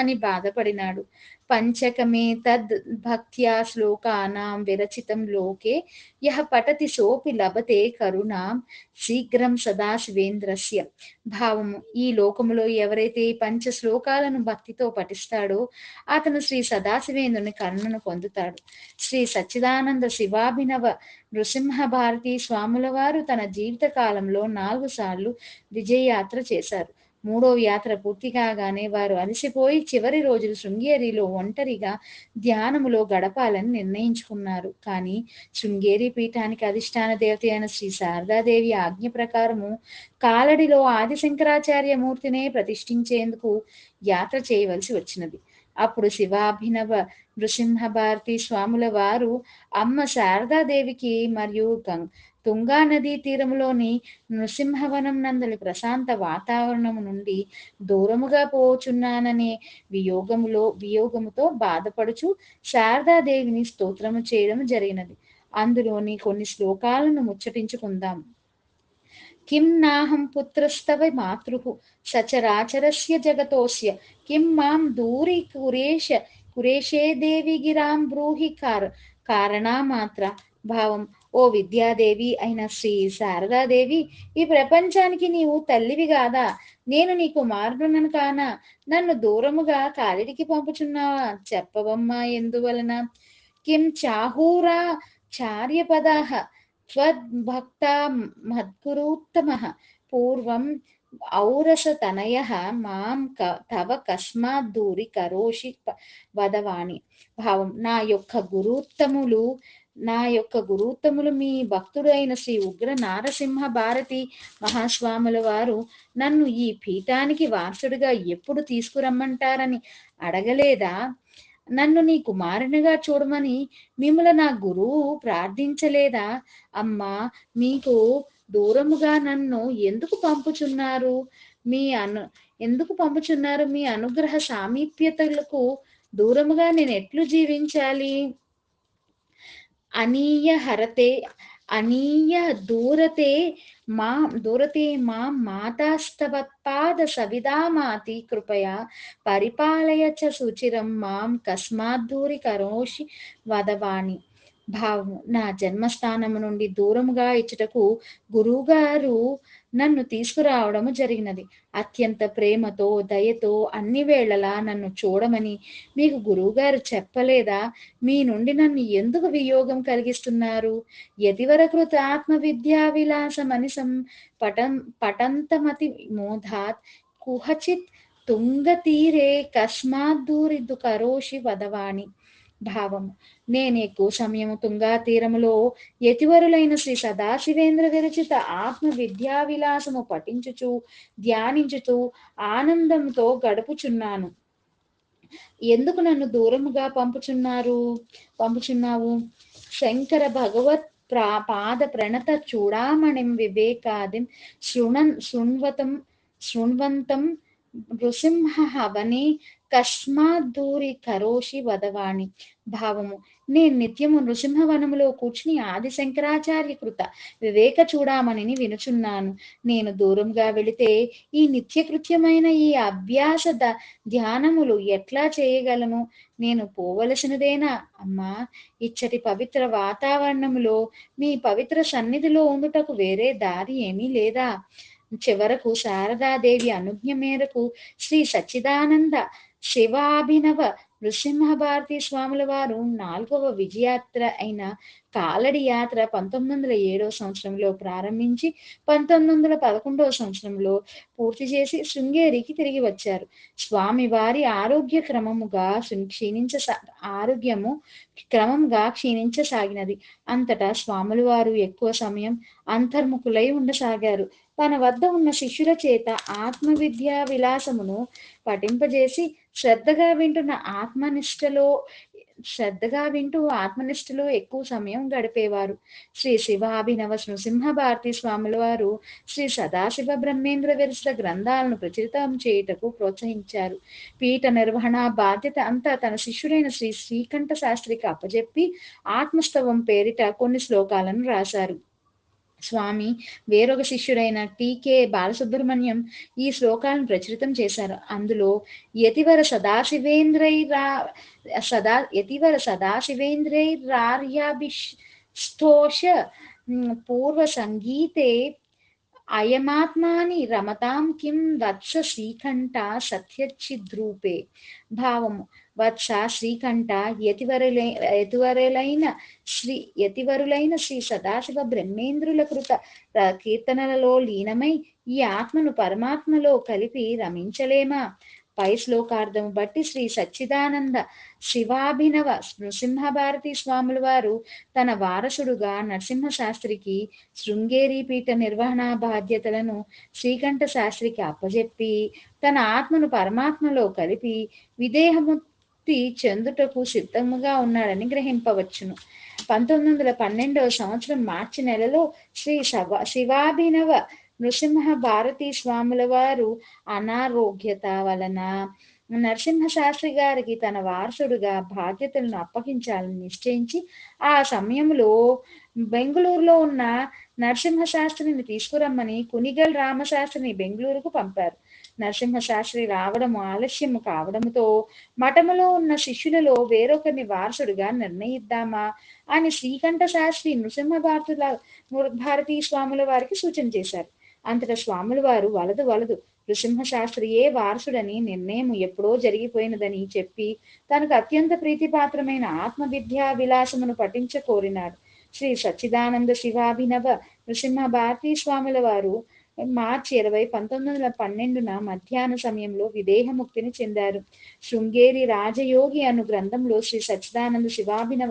అని బాధపడినాడు. పంచకమే తద్ భక్త్యా శ్లోకానాం విరచితం లోకే యః పఠతి సోపి లభతే కరుణాం శీఘ్రం సదాశివేంద్రస్య. భావము. ఈ లోకములో ఎవరైతే పంచ శ్లోకాలను భక్తితో పఠిస్తాడో అతను శ్రీ సదాశివేంద్రుని కరుణను పొందుతాడు. శ్రీ సచ్చిదానంద శివాభినవ నృసింహ భారతీ స్వాముల వారు తన జీవిత కాలంలో 4 సార్లు విజయయాత్ర చేశారు. 3వ యాత్ర పూర్తి కాగానే వారు అలసిపోయి చివరి రోజులు శృంగేరిలో ఒంటరిగా ధ్యానములో గడపాలని నిర్ణయించుకున్నారు. కానీ శృంగేరి పీఠానికి అధిష్టాన దేవత అయిన శ్రీ శారదాదేవి ఆజ్ఞ ప్రకారము కాలడిలో ఆదిశంకరాచార్య మూర్తినే ప్రతిష్ఠించేందుకు యాత్ర చేయవలసి వచ్చినది. అప్పుడు శివాభినవ నృసింహ భారతీ స్వాముల వారు అమ్మ శారదాదేవికి మరియు తుంగా నదీ తీరములోని నృసింహవనం నందలి ప్రశాంత వాతావరణము నుండి దూరముగా పోచున్నాననే వియోగముతో బాధపడుచు శారదాదేవిని స్తోత్రము చేయడం జరిగినది. అందులోని కొన్ని శ్లోకాలను ముచ్చటించుకుందాం. కిం నాహం పుత్రస్తవ మాతృః సచరాచరస్య జగతోస్య కిం మాం దూరి కురేషే దేవి గిరాం బ్రూహి కారణామాత్ర. భావం. ఓ విద్యాదేవి అయిన శ్రీ శారదాదేవి, ఈ ప్రపంచానికి నీవు తల్లివి కాదా? నేను నీ కుమారుడునను కానా? నన్ను దూరముగా కాలిడికి పంపుచున్నావా? చెప్పవమ్మా, ఎందువలన? కిం చాహూరా చార్యపదాః త్వద్భక్తా మద్గురుత్తమః పూర్వం ఔరసతనయః మాం తవ కస్మాత్ దూరి కరోషి వదవాణి. భావం. నా యొక్క గురుత్తములు మీ భక్తుడు అయిన శ్రీ ఉగ్ర నారసింహ భారతి మహాస్వాముల వారు నన్ను ఈ పీఠానికి వారసుడిగా ఎప్పుడు తీసుకురమ్మంటారని అడగలేదా? నన్ను నీ కుమారునిగా చూడమని మిమ్మల నా గురువు ప్రార్థించలేదా? అమ్మా, మీకు దూరముగా నన్ను ఎందుకు పంపుచున్నారు? మీ అనుగ్రహ సామీప్యతలకు దూరముగా నేను ఎట్లు జీవించాలి? అనీయ దూరతే మాం మాతాస్తవత్పాద సవిదామాతి కృపయా పరిపాలయ చ సుచిరం మాం కస్మాద్దూరి కరోషి వదవాణి. భావము. నా జన్మస్థానము నుండి దూరముగా ఇచ్చుటకు గురువుగారు నన్ను తీసుకురావడము జరిగినది. అత్యంత ప్రేమతో దయతో అన్ని వేళలా నన్ను చూడమని మీకు గురువుగారు చెప్పలేదా? మీ నుండి నన్ను ఎందుకు వియోగం కలిగిస్తున్నారు? యతివరకృత ఆత్మ విద్యా విలాస మనిసం పటంతమతి మోధాత్ కుహచిత్ తుంగతీరే కస్మాద్దూరి కరోషి వదవాణి. భావము. నేను ఎక్కువ సమయము తుంగా తీరములో యతివరులైన శ్రీ సదాశివేంద్ర విరచిత ఆత్మ విద్యా విలాసము పఠించుచు ధ్యానించుతూ ఆనందంతో గడుపుచున్నాను. ఎందుకు నన్ను దూరముగా పంపుచున్నావు? శంకర భగవత్ పాద ప్రణత చూడామణిం వివేకాదిం శృణ్వంతం నృసింహ హవని కస్మాద్దూరి కరోషి వదవాణి. భావము. నేను నిత్యము నృసింహవనములో కూర్చుని ఆది శంకరాచార్య కృత వివేక చూడామణిని వినుచున్నాను. నేను దూరంగా వెళితే ఈ నిత్యకృత్యమైన ఈ అభ్యాస ధ్యానములు ఎట్లా చేయగలను? నేను పోవలసినదేనా? అమ్మా, ఇచ్చటి పవిత్ర వాతావరణములో మీ పవిత్ర సన్నిధిలో ఉండుటకు వేరే దారి ఏమీ లేదా? చివరకు శారదాదేవి అనుజ్ఞ మేరకు శ్రీ సచ్చిదానంద శివాభినవ నృసింహ భారతి స్వాముల వారు 4వ విజయాత్ర అయిన కాలడి యాత్ర 1907 సంవత్సరంలో ప్రారంభించి 1911 సంవత్సరంలో పూర్తి చేసి శృంగేరికి తిరిగి వచ్చారు. స్వామి వారి ఆరోగ్యము క్రమంగా క్షీణించసాగినది. అంతటా స్వాముల వారు ఎక్కువ సమయం అంతర్ముఖులై ఉండసాగారు. తన వద్ద ఉన్న శిష్యుల చేత ఆత్మవిద్యా విలాసమును పఠింపజేసి శ్రద్ధగా వింటూ ఎక్కువ సమయం గడిపేవారు. శ్రీ శివాభినవ నృసింహ భారతి స్వాముల వారు శ్రీ సదాశివ బ్రహ్మేంద్ర విరచిత గ్రంథాలను ప్రచురితం చేయుటకు ప్రోత్సహించారు. పీఠ నిర్వహణ బాధ్యత అంతా తన శిష్యుడైన శ్రీ శ్రీకంఠ శాస్త్రికి అప్పజెప్పి ఆత్మస్తవం పేరిట కొన్ని శ్లోకాలను రాశారు. స్వామి వేరొక శిష్యుడైన టి.కె. బాలసుబ్రహ్మణ్యం ఈ శ్లోకాలను ప్రచురితం చేశారు. అందులో యతివర సదాశివేంద్రైరార్యాభిష్టోష పూర్వ సంగీతే అయమాత్మాని రమతాం కిం వత్స శ్రీకంఠ సత్యచిద్రూపే. భావము: వత్స శ్రీకంఠ, యతివరులైన శ్రీ సదాశివ బ్రహ్మేంద్రుల కృత కీర్తనలలో లీనమై ఈ ఆత్మను పరమాత్మలో కలిపి రమించలేమా? పై శ్లోకార్థము బట్టి శ్రీ సచ్చిదానంద శివాభినవ నృసింహ భారతి స్వాముల వారు తన వారసుడుగా నరసింహ శాస్త్రికి శృంగేరి పీఠ నిర్వహణ బాధ్యతలను శ్రీకంఠ శాస్త్రికి అప్పజెప్పి తన ఆత్మను పరమాత్మలో కలిపి విదేహముక్తి చెందుటకు సిద్ధముగా ఉన్నాడని గ్రహింపవచ్చును. 1912 సంవత్సరం మార్చి నెలలో శ్రీ శివాభినవ నృసింహ భారతి స్వాముల వారు అనారోగ్యత వలన నరసింహ శాస్త్రి గారికి తన వారసుడుగా బాధ్యతలను అప్పగించాలని నిశ్చయించి ఆ సమయంలో బెంగుళూరులో ఉన్న నరసింహ శాస్త్రిని తీసుకురమ్మని కునిగల్ రామశాస్త్రిని బెంగుళూరుకు పంపారు. నరసింహ శాస్త్రి రావడం ఆలస్యం కావడంతో మఠములో ఉన్న శిష్యులలో వేరొకరిని వారసుడిగా నిర్ణయిద్దామా అని శ్రీకంఠ శాస్త్రి నృసింహ భారతీ స్వాముల వారికి సూచన చేశారు. అంతటా స్వాముల వారు వలదు నృసింహశాస్త్రియే వారసుడని నిర్ణయం ఎప్పుడో జరిగిపోయినదని చెప్పి తనకు అత్యంత ప్రీతిపాత్రమైన ఆత్మవిద్యా విలాసమును పఠించ కోరినాడు. శ్రీ సచ్చిదానంద శివాభినవ నృసింహ భారతీ స్వాముల వారు మార్చి 20, 1912 మధ్యాహ్న సమయంలో విదేహముక్తిని చెందారు. శృంగేరి రాజయోగి అను గ్రంథంలో శ్రీ సచ్చిదానంద శివాభినవ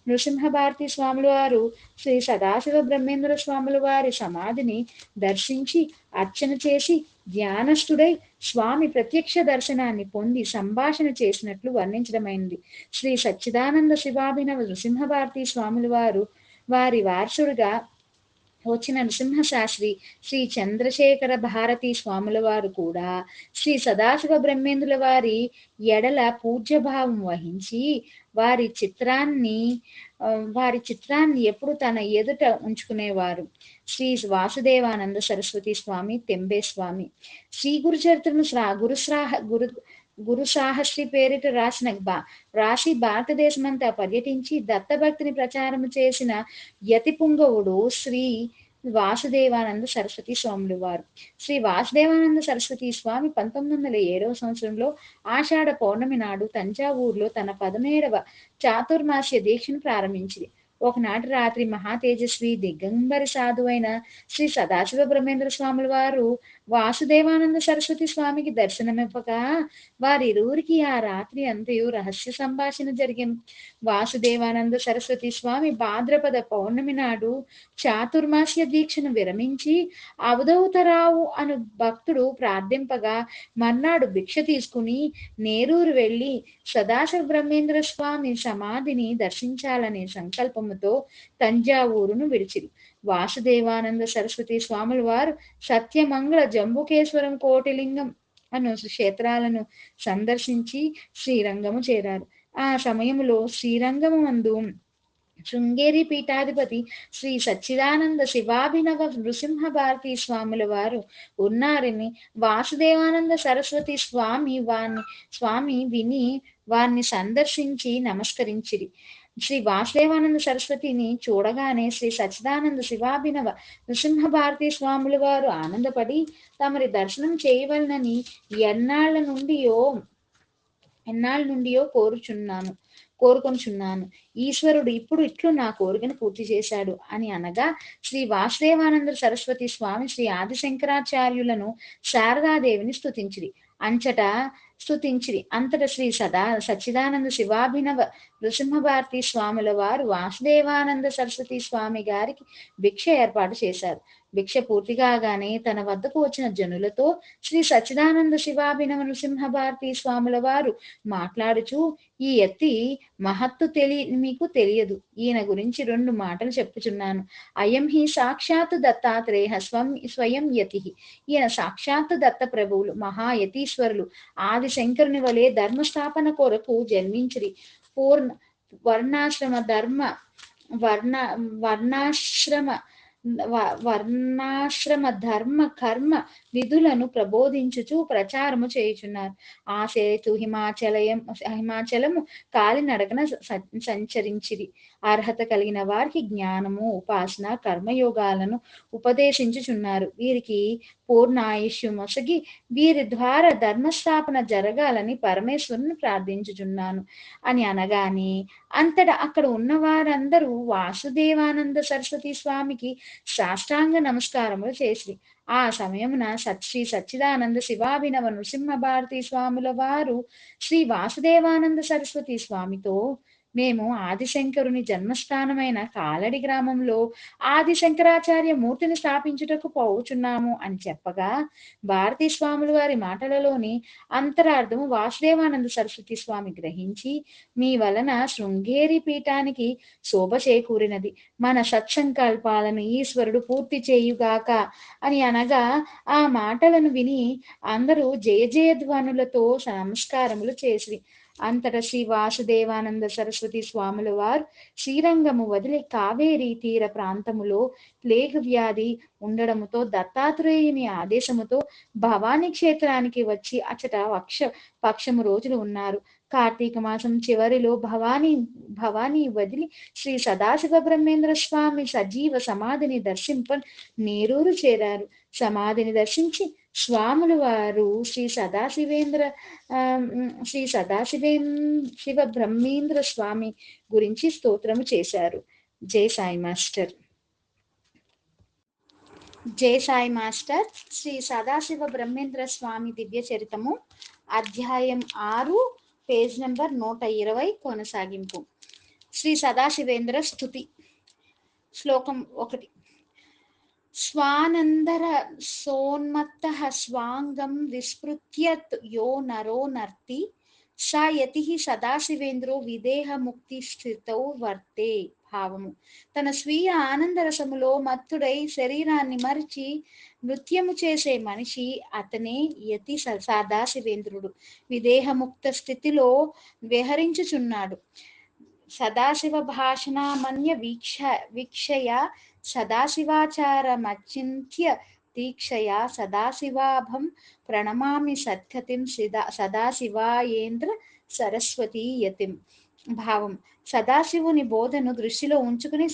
నృసింహ భారతీ స్వాముల వారు శ్రీ సదాశివ బ్రహ్మేంద్ర స్వాముల వారి సమాధిని దర్శించి అర్చన చేసి ధ్యానస్థుడై స్వామి ప్రత్యక్ష దర్శనాన్ని పొంది సంభాషణ చేసినట్లు వర్ణించడమైనది. శ్రీ సచ్చిదానంద శివాభినవ నృసింహ భారతీ స్వాముల వారు వారి వారసుడుగా వచ్చిన నృసింహ శాస్త్రి శ్రీ చంద్రశేఖర భారతీ స్వాముల వారు కూడా శ్రీ సదాశివ బ్రహ్మేంద్రుల వారి ఎడల పూజ్యభావం వహించి వారి చిత్రాన్ని ఎప్పుడు తన ఎదుట ఉంచుకునేవారు. శ్రీ వాసుదేవానంద సరస్వతి స్వామి, తెంబే స్వామి శ్రీ గురు చరిత్రను గురు సాహస్రి పేరిట రాసి భారతదేశమంతా పర్యటించి దత్తభక్తిని ప్రచారము చేసిన యతి పుంగవుడు శ్రీ వాసుదేవానంద సరస్వతి స్వాములు వారు. శ్రీ వాసుదేవానంద సరస్వతి స్వామి 1907 సంవత్సరంలో ఆషాఢ పౌర్ణమి నాడు తంజావూరులో తన 17వ చాతుర్మాస్య దీక్షను ప్రారంభించింది. ఒకనాటి రాత్రి మహాతేజస్వి దిగంబరి సాధువైన శ్రీ సదాశివ బ్రహ్మేంద్ర స్వాముల వారు వాసుదేవానంద సరస్వతి స్వామికి దర్శనమివ్వగా వారిరువురికి ఆ రాత్రి అంతయు రహస్య సంభాషణ జరిగింది. వాసుదేవానంద సరస్వతి స్వామి భాద్రపద పౌర్ణమి నాడు చాతుర్మాస్య దీక్షను విరమించి అవధూతరావు అను భక్తుడు ప్రార్థింపగా మర్నాడు భిక్ష తీసుకుని నేరూరు వెళ్లి సదాశివ బ్రహ్మేంద్ర స్వామి సమాధిని దర్శించాలనే సంకల్పముతో తంజావూరును విడిచిరి. వాసుదేవానంద సరస్వతి స్వాముల వారు సత్యమంగళ, జంబుకేశ్వరం, కోటిలింగం అను క్షేత్రాలను సందర్శించి శ్రీరంగము చేరారు. ఆ సమయంలో శ్రీరంగము నందు శృంగేరి పీఠాధిపతి శ్రీ సచ్చిదానంద శివాభినవ నృసింహ భారతీ స్వాముల వారు ఉన్నారని వాసుదేవానంద సరస్వతి స్వామి విని వారిని సందర్శించి నమస్కరించిరి. శ్రీ వాసుదేవానంద సరస్వతిని చూడగానే శ్రీ సచ్చిదానంద శివాభినవ నృసింహ భారతీ స్వాముల వారు ఆనందపడి తమరి దర్శనం చేయవలనని ఎన్నాళ్ల నుండియో ఎన్నాళ్ళ నుండియో కోరుకొనుచున్నాను. ఈశ్వరుడు ఇప్పుడు ఇట్లు నా కోరికను పూర్తి చేశాడు అని అనగా, శ్రీ వాసుదేవానంద సరస్వతి స్వామి శ్రీ ఆదిశంకరాచార్యులను శారదాదేవిని అంతట శ్రీ సచ్చిదానంద శివాభినవ నృసింహభారతి స్వాముల వారు వాసుదేవానంద సరస్వతి స్వామి గారికి భిక్ష ఏర్పాటు చేశారు. భిక్ష పూర్తి కాగానే తన వద్దకు వచ్చిన జనులతో శ్రీ సచ్చిదానంద శివాభినవ నృసింహభారతి స్వాముల వారు మాట్లాడుచూ, ఈ ఎత్తి మహత్తు మీకు తెలియదు. ఈయన గురించి 2 మాటలు చెప్పుచున్నాను. అయం హి సాక్షాత్ దత్తాత్రేయ స్వయం యతి. ఈయన సాక్షాత్ దత్త ప్రభువులు, మహాయతీశ్వరులు. ఆది శంకరుని వలె ధర్మస్థాపన కొరకు జన్మించిరి. పూర్ణ వర్ణాశ్రమ ధర్మ వర్ణ వర్ణాశ్రమ వర్ణాశ్రమ ధర్మ కర్మ విధులను ప్రబోధించుచు ప్రచారము చేయుచున్నారు. ఆ సేతు హిమాచలము కాలినడకన సంచరించిరి. అర్హత కలిగిన వారికి జ్ఞానము, ఉపాసన, కర్మయోగాలను ఉపదేశించుచున్నారు. వీరికి పూర్ణాయుష్యు మొసగి వీరి ద్వారా ధర్మస్థాపన జరగాలని పరమేశ్వరుని ప్రార్థించుచున్నాను అని అనగానే అంతటా అక్కడ ఉన్న వారందరూ వాసుదేవానంద సరస్వతి స్వామికి సాష్టాంగ నమస్కారములు చేసిరి. ఆ సమయమున శ్రీ సచ్చిదానంద శివాభినవ నృసింహ భారతి స్వాముల వారు శ్రీ వాసుదేవానంద సరస్వతి స్వామితో, మేము ఆదిశంకరుని జన్మస్థానమైన కాలడి గ్రామంలో ఆదిశంకరాచార్య మూర్తిని స్థాపించుటకు పోవుచున్నాము అని చెప్పగా, భారతీ స్వాముల వారి మాటలలోని అంతరార్థము వాసుదేవానంద సరస్వతి స్వామి గ్రహించి, మీ వలన శృంగేరి పీఠానికి శోభ చేకూరినది. మన సత్సంకల్పాలను ఈశ్వరుడు పూర్తి చేయుగాక అని అనగా, ఆ మాటలను విని అందరూ జయ జయధ్వనులతో నమస్కారములు చేసిరి. అంతట శ్రీ వాసుదేవానంద సరస్వతి స్వాముల వారు శ్రీరంగము వదిలి కావేరీ తీర ప్రాంతములో ప్లేగు వ్యాధి ఉండడముతో దత్తాత్రేయుని ఆదేశముతో భవానీ క్షేత్రానికి వచ్చి అచట పక్షము రోజులు ఉన్నారు. కార్తీక మాసం చివరిలో భవానీ వదిలి శ్రీ సదాశివ బ్రహ్మేంద్ర స్వామి సజీవ సమాధిని దర్శింప నేరూరు చేరారు. సమాధిని దర్శించి స్వాములు వారు శ్రీ శివ బ్రహ్మేంద్ర స్వామి గురించి స్తోత్రము చేశారు. జై సాయి మాస్టర్. జై సాయి మాస్టర్. శ్రీ సదాశివ బ్రహ్మేంద్ర స్వామి దివ్య చరితము, అధ్యాయం 6, పేజ్ నంబర్ 120, కొనసాగింపు. శ్రీ సదాశివేంద్ర స్తుతి. శ్లోకం 1. స్వానందర సోన్మత్తః స్వాంగం విస్మృత్య యో నరో నర్తి స యతిః సదాశివేంద్రో విదేహ ముక్తి స్థితౌ వర్తే. భావము: తన స్వీయ ఆనందరసములో మత్తుడై శరీరాన్ని మరిచి నృత్యము చేసే మనిషి అతనే యతి సదాశివేంద్రుడు. విదేహముక్త స్థితిలో విహరించుచున్నాడు. సదాశివ భాషణామన్య వీక్షయ సదాశివాచారమచింత్య దీక్షయా సదాశివాభం ప్రణమామి సద్గతిం సదాశివాయేంద్ర సరస్వతీ యతిం. భావం: సదాశివుని బోధను దృష్టిలో ఉంచుకుని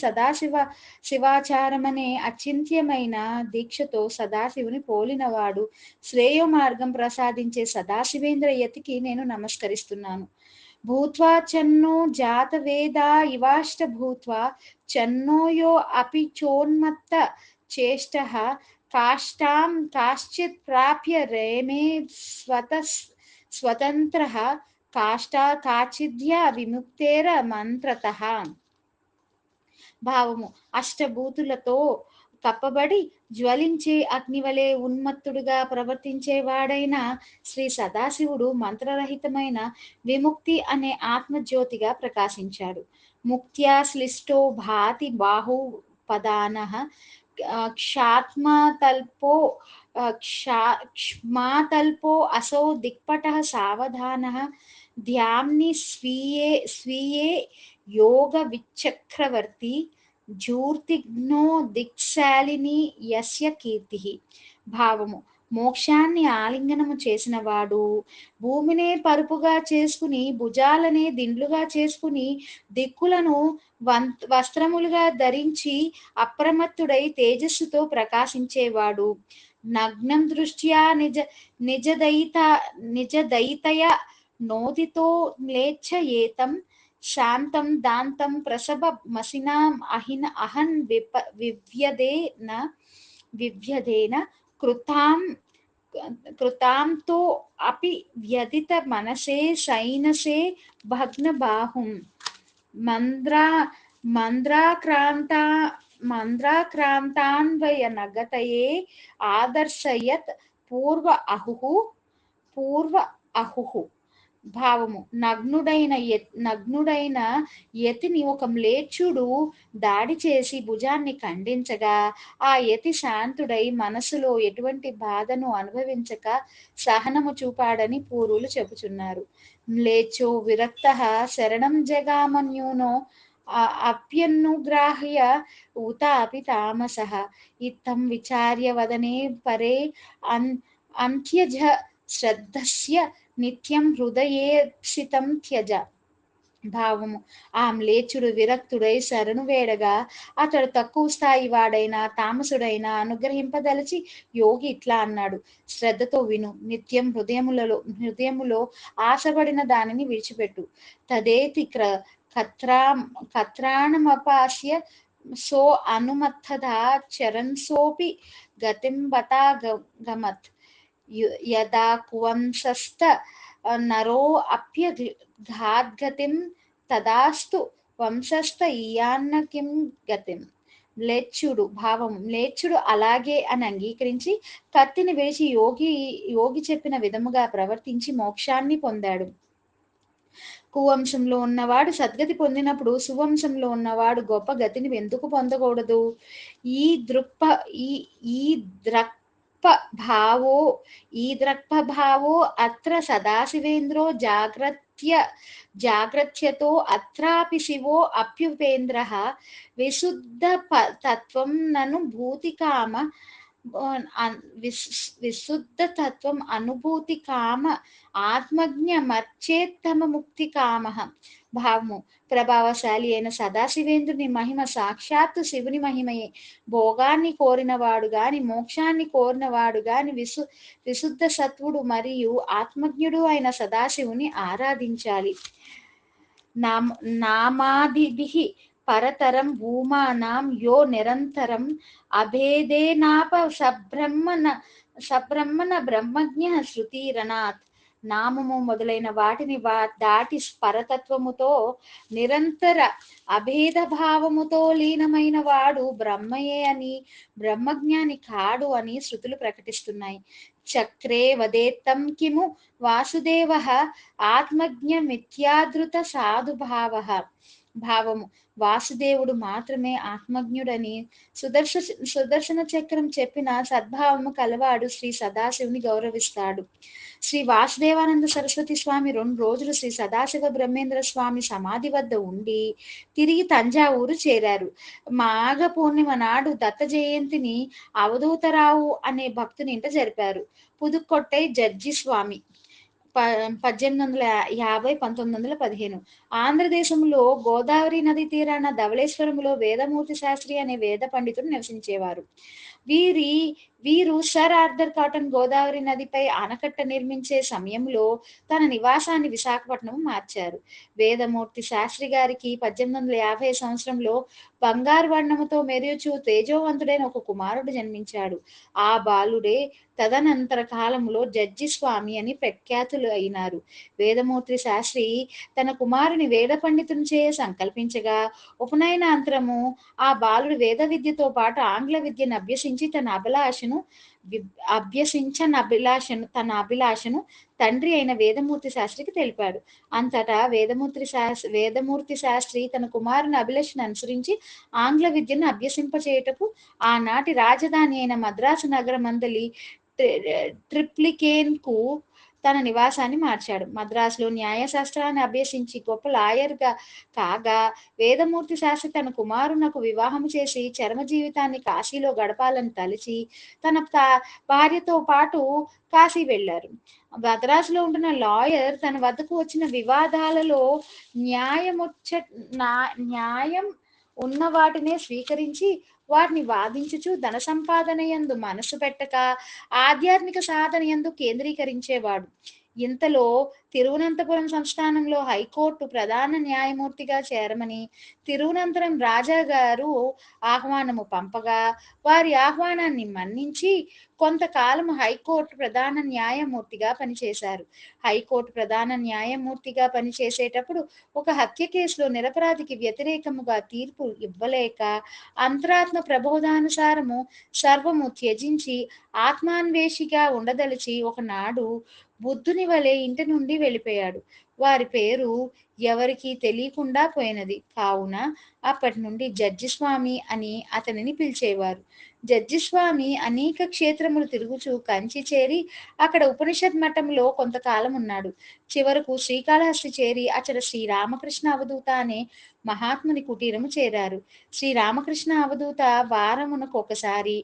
శివాచారమనే అచింత్యమైన దీక్షతో సదాశివుని పోలినవాడు శ్రేయో మార్గం ప్రసాదించే సదాశివేంద్ర యతికి నేను నమస్కరిస్తున్నాను. భూత్వా చన్నో జాత వేదా ఇవాష్ట భూత్వా చన్నో యో అపి చోన్మత్త చేష్టః కాష్టాం కాశ్చిత్ ప్రాప్య రేమే స్వతంత్రః కాష్టా కాచిద్య విముక్తేర మంత్రతః. భావము: అష్టభూతులతో కప్పబడి జ్వలించే అగ్నివలే ఉన్మత్తుడుగా ప్రవర్తించేవాడైన శ్రీ సదాశివుడు మంత్రరహితమైన విముక్తి అనే ఆత్మజ్యోతిగా ప్రకాశించాడు. ముక్త్యా శ్లిష్టో భాతి బాహుపదానః క్ష్మాతల్పో అసౌ దిక్పటః సావధానః ధ్యామ్ని స్వీయే యోగ విచక్రవర్తి ఝూర్తిఘ్నో దిక్శాలిని యస్య కీర్తి. భావము: మోక్షాన్ని ఆలింగనము చేసిన వాడు భూమినే పరుపుగా చేసుకుని భుజాలనే దిండ్లుగా చేసుకుని దిక్కులను వస్త్రములుగా ధరించి అప్రమత్తుడై తేజస్సుతో ప్రకాశించేవాడు. నగ్నం దృష్ట్యా నిజదయితయ నోదితో మ్లేచ్ఛ ఏతం శాంతం దాంతం ప్రసభ మసినాం అహన్ వివ్యదేన వివ్యదేన కృతాం కృతాంతో అపి వ్యధిత మనసే శైనసే భగ్నబాహుం మంద్రా మంద్రాక్రాంత మంద్రాక్రాంతాన్వయ నగతయే ఆదర్శయత్ పూర్వ అహుహు. భావము నగ్నుడైన యతిని ఒక మ్లేచ్ఛుడు దాడి చేసి భుజాన్ని ఖండించగా ఆ యతి శాంతుడై మనసులో ఎటువంటి బాధను అనుభవించక సహనము చూపాడని పూర్వులు చెబుతున్నారు. మ్లేచ్ఛో విరక్త శరణం జగామన్యూనో అప్యనుగ్రాహ్య ఉతాపి తామసః ఇత్థం విచార్య వదనే పరే అంత్యజ శ్రద్ధస్య నిత్యం హృదయేప్సితం త్యజ. భావము ఆ మ్లేచ్ఛుడు విరక్తుడై శరణు వేడగా అతడు తక్కువ స్థాయి వాడైనా తామసుడైనా అనుగ్రహింపదలచి యోగి ఇట్లా అన్నాడు: శ్రద్ధతో విను, నిత్యం హృదయములో ఆశపడిన దానిని విడిచిపెట్టు. తదేతి కత్రాణమపాస్య సో అనుమత్తదా చరన్సోపి గతింబతా గమత్ యదా కువంశస్థ నరో అప్యఘాద్గతిం తదాస్తు వంశస్థ ఇయాన్న కిం గతిం. మ్లేచ్ఛుడు భావం మ్లేచ్ఛుడు అలాగే అని అంగీకరించి కత్తిని విడిచి యోగి చెప్పిన విధముగా ప్రవర్తించి మోక్షాన్ని పొందాడు. కువంశంలో ఉన్నవాడు సద్గతి పొందినప్పుడు సువంశంలో ఉన్నవాడు గొప్ప గతిని ఎందుకు పొందకూడదు? ఈ ద్రక్పభావో అత్ర సదాశివేంద్రో జాగ్రత్యతో అత్రాపి శివో అప్యుపేంద్రః విశుద్ధ తత్వం నను భూతికామ విశుద్ధతత్వం అనుభూతి కామ ఆత్మజ్ఞమర్చేత్తమ ముక్తి కామ. భావము ప్రభావశాలి అయిన సదాశివేంద్రుని మహిమ సాక్షాత్తు శివుని మహిమయే. భోగాన్ని కోరినవాడు గాని మోక్షాన్ని కోరినవాడు గాని విశుద్ధ సత్వుడు మరియు ఆత్మజ్ఞుడు అయిన సదాశివుని ఆరాధించాలి. నామాదిభిః పరతరం భూమానాం యో నిరంతరం అభేదేనాప సబ్రహ్మణ బ్రహ్మజ్ఞ శృతిరనాథ్. నామము మొదలైన వాటిని దాటి పరతత్వముతో నిరంతర అభేద భావముతో లీనమైన వాడు బ్రహ్మయే అని, బ్రహ్మజ్ఞాని కాడు అని శృతులు ప్రకటిస్తున్నాయి. చక్రే వదేత్తం కిము వాసుదేవః ఆత్మజ్ఞమిత్యాదృత సాధుభావః. భావము వాసుదేవుడు మాత్రమే ఆత్మజ్ఞుడని సుదర్శన చక్రం చెప్పిన సద్భావము కలవాడు శ్రీ సదాశివుని గౌరవిస్తాడు. శ్రీ వాసుదేవానంద సరస్వతి స్వామి 2 రోజులు శ్రీ సదాశివ బ్రహ్మేంద్ర స్వామి సమాధి వద్ద ఉండి తిరిగి తంజావూరు చేరారు. మాఘ పూర్ణిమ నాడు దత్త జయంతిని అవధూతరావు అనే భక్తుని ఇంట జరిపారు. పుదుక్కొట్టై జడ్జి స్వామి 1850-1915. ఆంధ్రదేశంలో గోదావరి నది తీరాన ధవళేశ్వరంలో వేదమూర్తి శాస్త్రి అనే వేద పండితుడు నివసించేవారు. వీరు సర్ ఆర్థర్ కాటన్ గోదావరి నదిపై ఆనకట్ట నిర్మించే సమయంలో తన నివాసాన్ని విశాఖపట్నం మార్చారు. వేదమూర్తి శాస్త్రి గారికి 1850 సంవత్సరంలో బంగారు వర్ణముతో మెరుచు తేజోవంతుడైన ఒక కుమారుడు జన్మించాడు. ఆ బాలుడే తదనంతర కాలంలో జడ్జి స్వామి అని ప్రఖ్యాతులు అయినారు. వేదమూర్తి శాస్త్రి తన కుమారుని వేద పండితుని చేయ సంకల్పించగా ఉపనయనాంతరము ఆ బాలుడు వేద విద్యతో పాటు ఆంగ్ల విద్యను అభ్యసించి తన అభిలాషను తండ్రి అయిన వేదమూర్తి శాస్త్రికి తెలిపాడు. అంతటా వేదమూర్తి శాస్త్రి తన కుమారుని అభిలాషను అనుసరించి ఆంగ్ల విద్యను అభ్యసింపచేయుటకు ఆనాటి రాజధాని అయిన మద్రాసు నగరమందలి ట్రిప్లికేన్ కు తన నివాసాన్ని మార్చాడు. మద్రాసులో న్యాయశాస్త్రాన్ని అభ్యసించి గొప్ప లాయర్గా కాగా వేదమూర్తి శాస్త్రి తన కుమారునకు వివాహం చేసి చరమ జీవితాన్ని కాశీలో గడపాలని తలిచి తన భార్యతో పాటు కాశీ వెళ్లారు. మద్రాసులో ఉంటున్న లాయర్ తన వద్దకు వచ్చిన వివాదాలలో న్యాయం ఉన్న వాటినే స్వీకరించి వాటిని వాదించుచు ధన సంపాదన యందు మనసు పెట్టక ఆధ్యాత్మిక సాధన యందు కేంద్రీకరించేవాడు. ఇంతలో తిరువనంతపురం సంస్థానంలో హైకోర్టు ప్రధాన న్యాయమూర్తిగా చేరమని తిరువనంతపురం రాజా గారు ఆహ్వానము పంపగా వారి ఆహ్వానాన్ని మన్నించి కొంతకాలం హైకోర్టు ప్రధాన న్యాయమూర్తిగా పనిచేశారు. హైకోర్టు ప్రధాన న్యాయమూర్తిగా పనిచేసేటప్పుడు ఒక హత్య కేసులో నిరపరాధికి వ్యతిరేకముగా తీర్పు ఇవ్వలేక అంతరాత్మ ప్రబోధానుసారము సర్వము త్యజించి ఆత్మాన్వేషిగా ఉండదలిచి ఒకనాడు బుద్ధుని వలె ఇంటి నుండి వెళ్ళిపోయాడు. వారి పేరు ఎవరికీ తెలియకుండా పోయినది. కావున అప్పటి నుండి జడ్జిస్వామి అని అతనిని పిలిచేవారు. జడ్జిస్వామి అనేక క్షేత్రములు తిరుగుచూ కంచి చేరి అక్కడ ఉపనిషద్ మఠంలో కొంతకాలం ఉన్నాడు. చివరకు శ్రీకాళహస్తి చేరి అచట శ్రీ రామకృష్ణ అవధూత అనే మహాత్ముని కుటీరము చేరారు. శ్రీ రామకృష్ణ అవధూత వారమునకొకసారి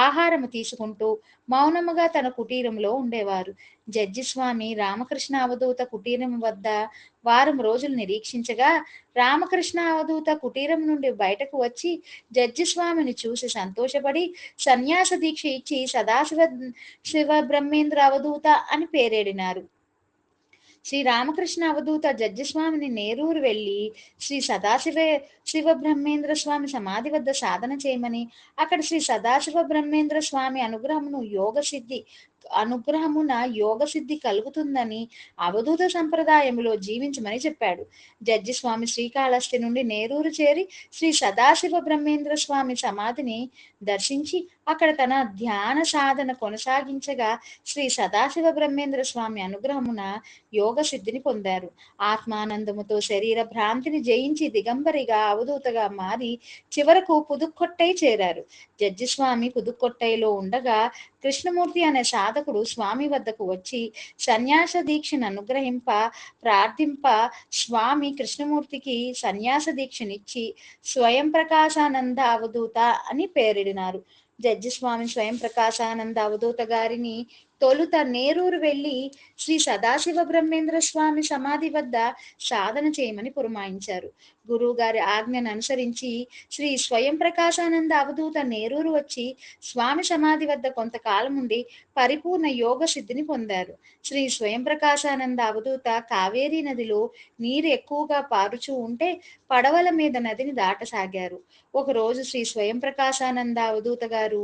ఆహారము తీసుకుంటూ మౌనముగా తన కుటీరంలో ఉండేవారు. జడ్జిస్వామి రామకృష్ణ అవధూత కుటీరం వద్ద వారం రోజులు నిరీక్షించగా రామకృష్ణ అవధూత కుటీరం నుండి బయటకు వచ్చి జడ్జిస్వామిని చూసి సంతోషపడి సన్యాస దీక్ష ఇచ్చి శివ బ్రహ్మేంద్ర అవధూత అని పేరేడినారు. శ్రీ రామకృష్ణ అవధూత జడ్జిస్వామిని నేరూరు వెళ్ళి శ్రీ శివ బ్రహ్మేంద్ర స్వామి సమాధి వద్ద సాధన చేయమని అక్కడ శ్రీ సదాశివ బ్రహ్మేంద్ర స్వామి అనుగ్రహమున యోగ సిద్ధి కలుగుతుందని అవధూత సంప్రదాయంలో జీవించమని చెప్పాడు. జడ్జి స్వామి శ్రీకాళహస్తి నుండి నేరూరు చేరి శ్రీ సదాశివ బ్రహ్మేంద్ర స్వామి సమాధిని దర్శించి అక్కడ తన ధ్యాన సాధన కొనసాగించగా శ్రీ సదాశివ బ్రహ్మేంద్ర స్వామి అనుగ్రహమున యోగ సిద్ధిని పొందారు. ఆత్మానందముతో శరీర భ్రాంతిని జయించి దిగంబరిగా అవధూతగా మారి చివరకు పుదుక్కొట్టై చేరారు. జడ్జిస్వామి పుదుక్కొట్టైలో ఉండగా కృష్ణమూర్తి అనే సాధకుడు స్వామి వద్దకు వచ్చి సన్యాస దీక్షను అనుగ్రహింప ప్రార్థింప స్వామి కృష్ణమూర్తికి సన్యాస దీక్షనిచ్చి స్వయం ప్రకాశానంద అవధూత అని పేరిడినారు. జడ్జి స్వామి స్వయం ప్రకాశానంద అవధూత గారిని తొలుత నేరూరు వెళ్ళి శ్రీ సదాశివ బ్రహ్మేంద్ర స్వామి సమాధి వద్ద సాధన చేయమని పురమాయించారు. గురువు గారి ఆజ్ఞను అనుసరించి శ్రీ స్వయం ప్రకాశానంద అవధూత నేరూరు వచ్చి స్వామి సమాధి వద్ద కొంతకాలం ఉండి పరిపూర్ణ యోగ సిద్ధిని పొందారు. శ్రీ స్వయం ప్రకాశానంద అవధూత కావేరీ నదిలో నీరు ఎక్కువగా పారుచూ ఉంటే పడవల మీద నదిని దాటసాగారు. ఒకరోజు శ్రీ స్వయం ప్రకాశానంద అవధూత గారు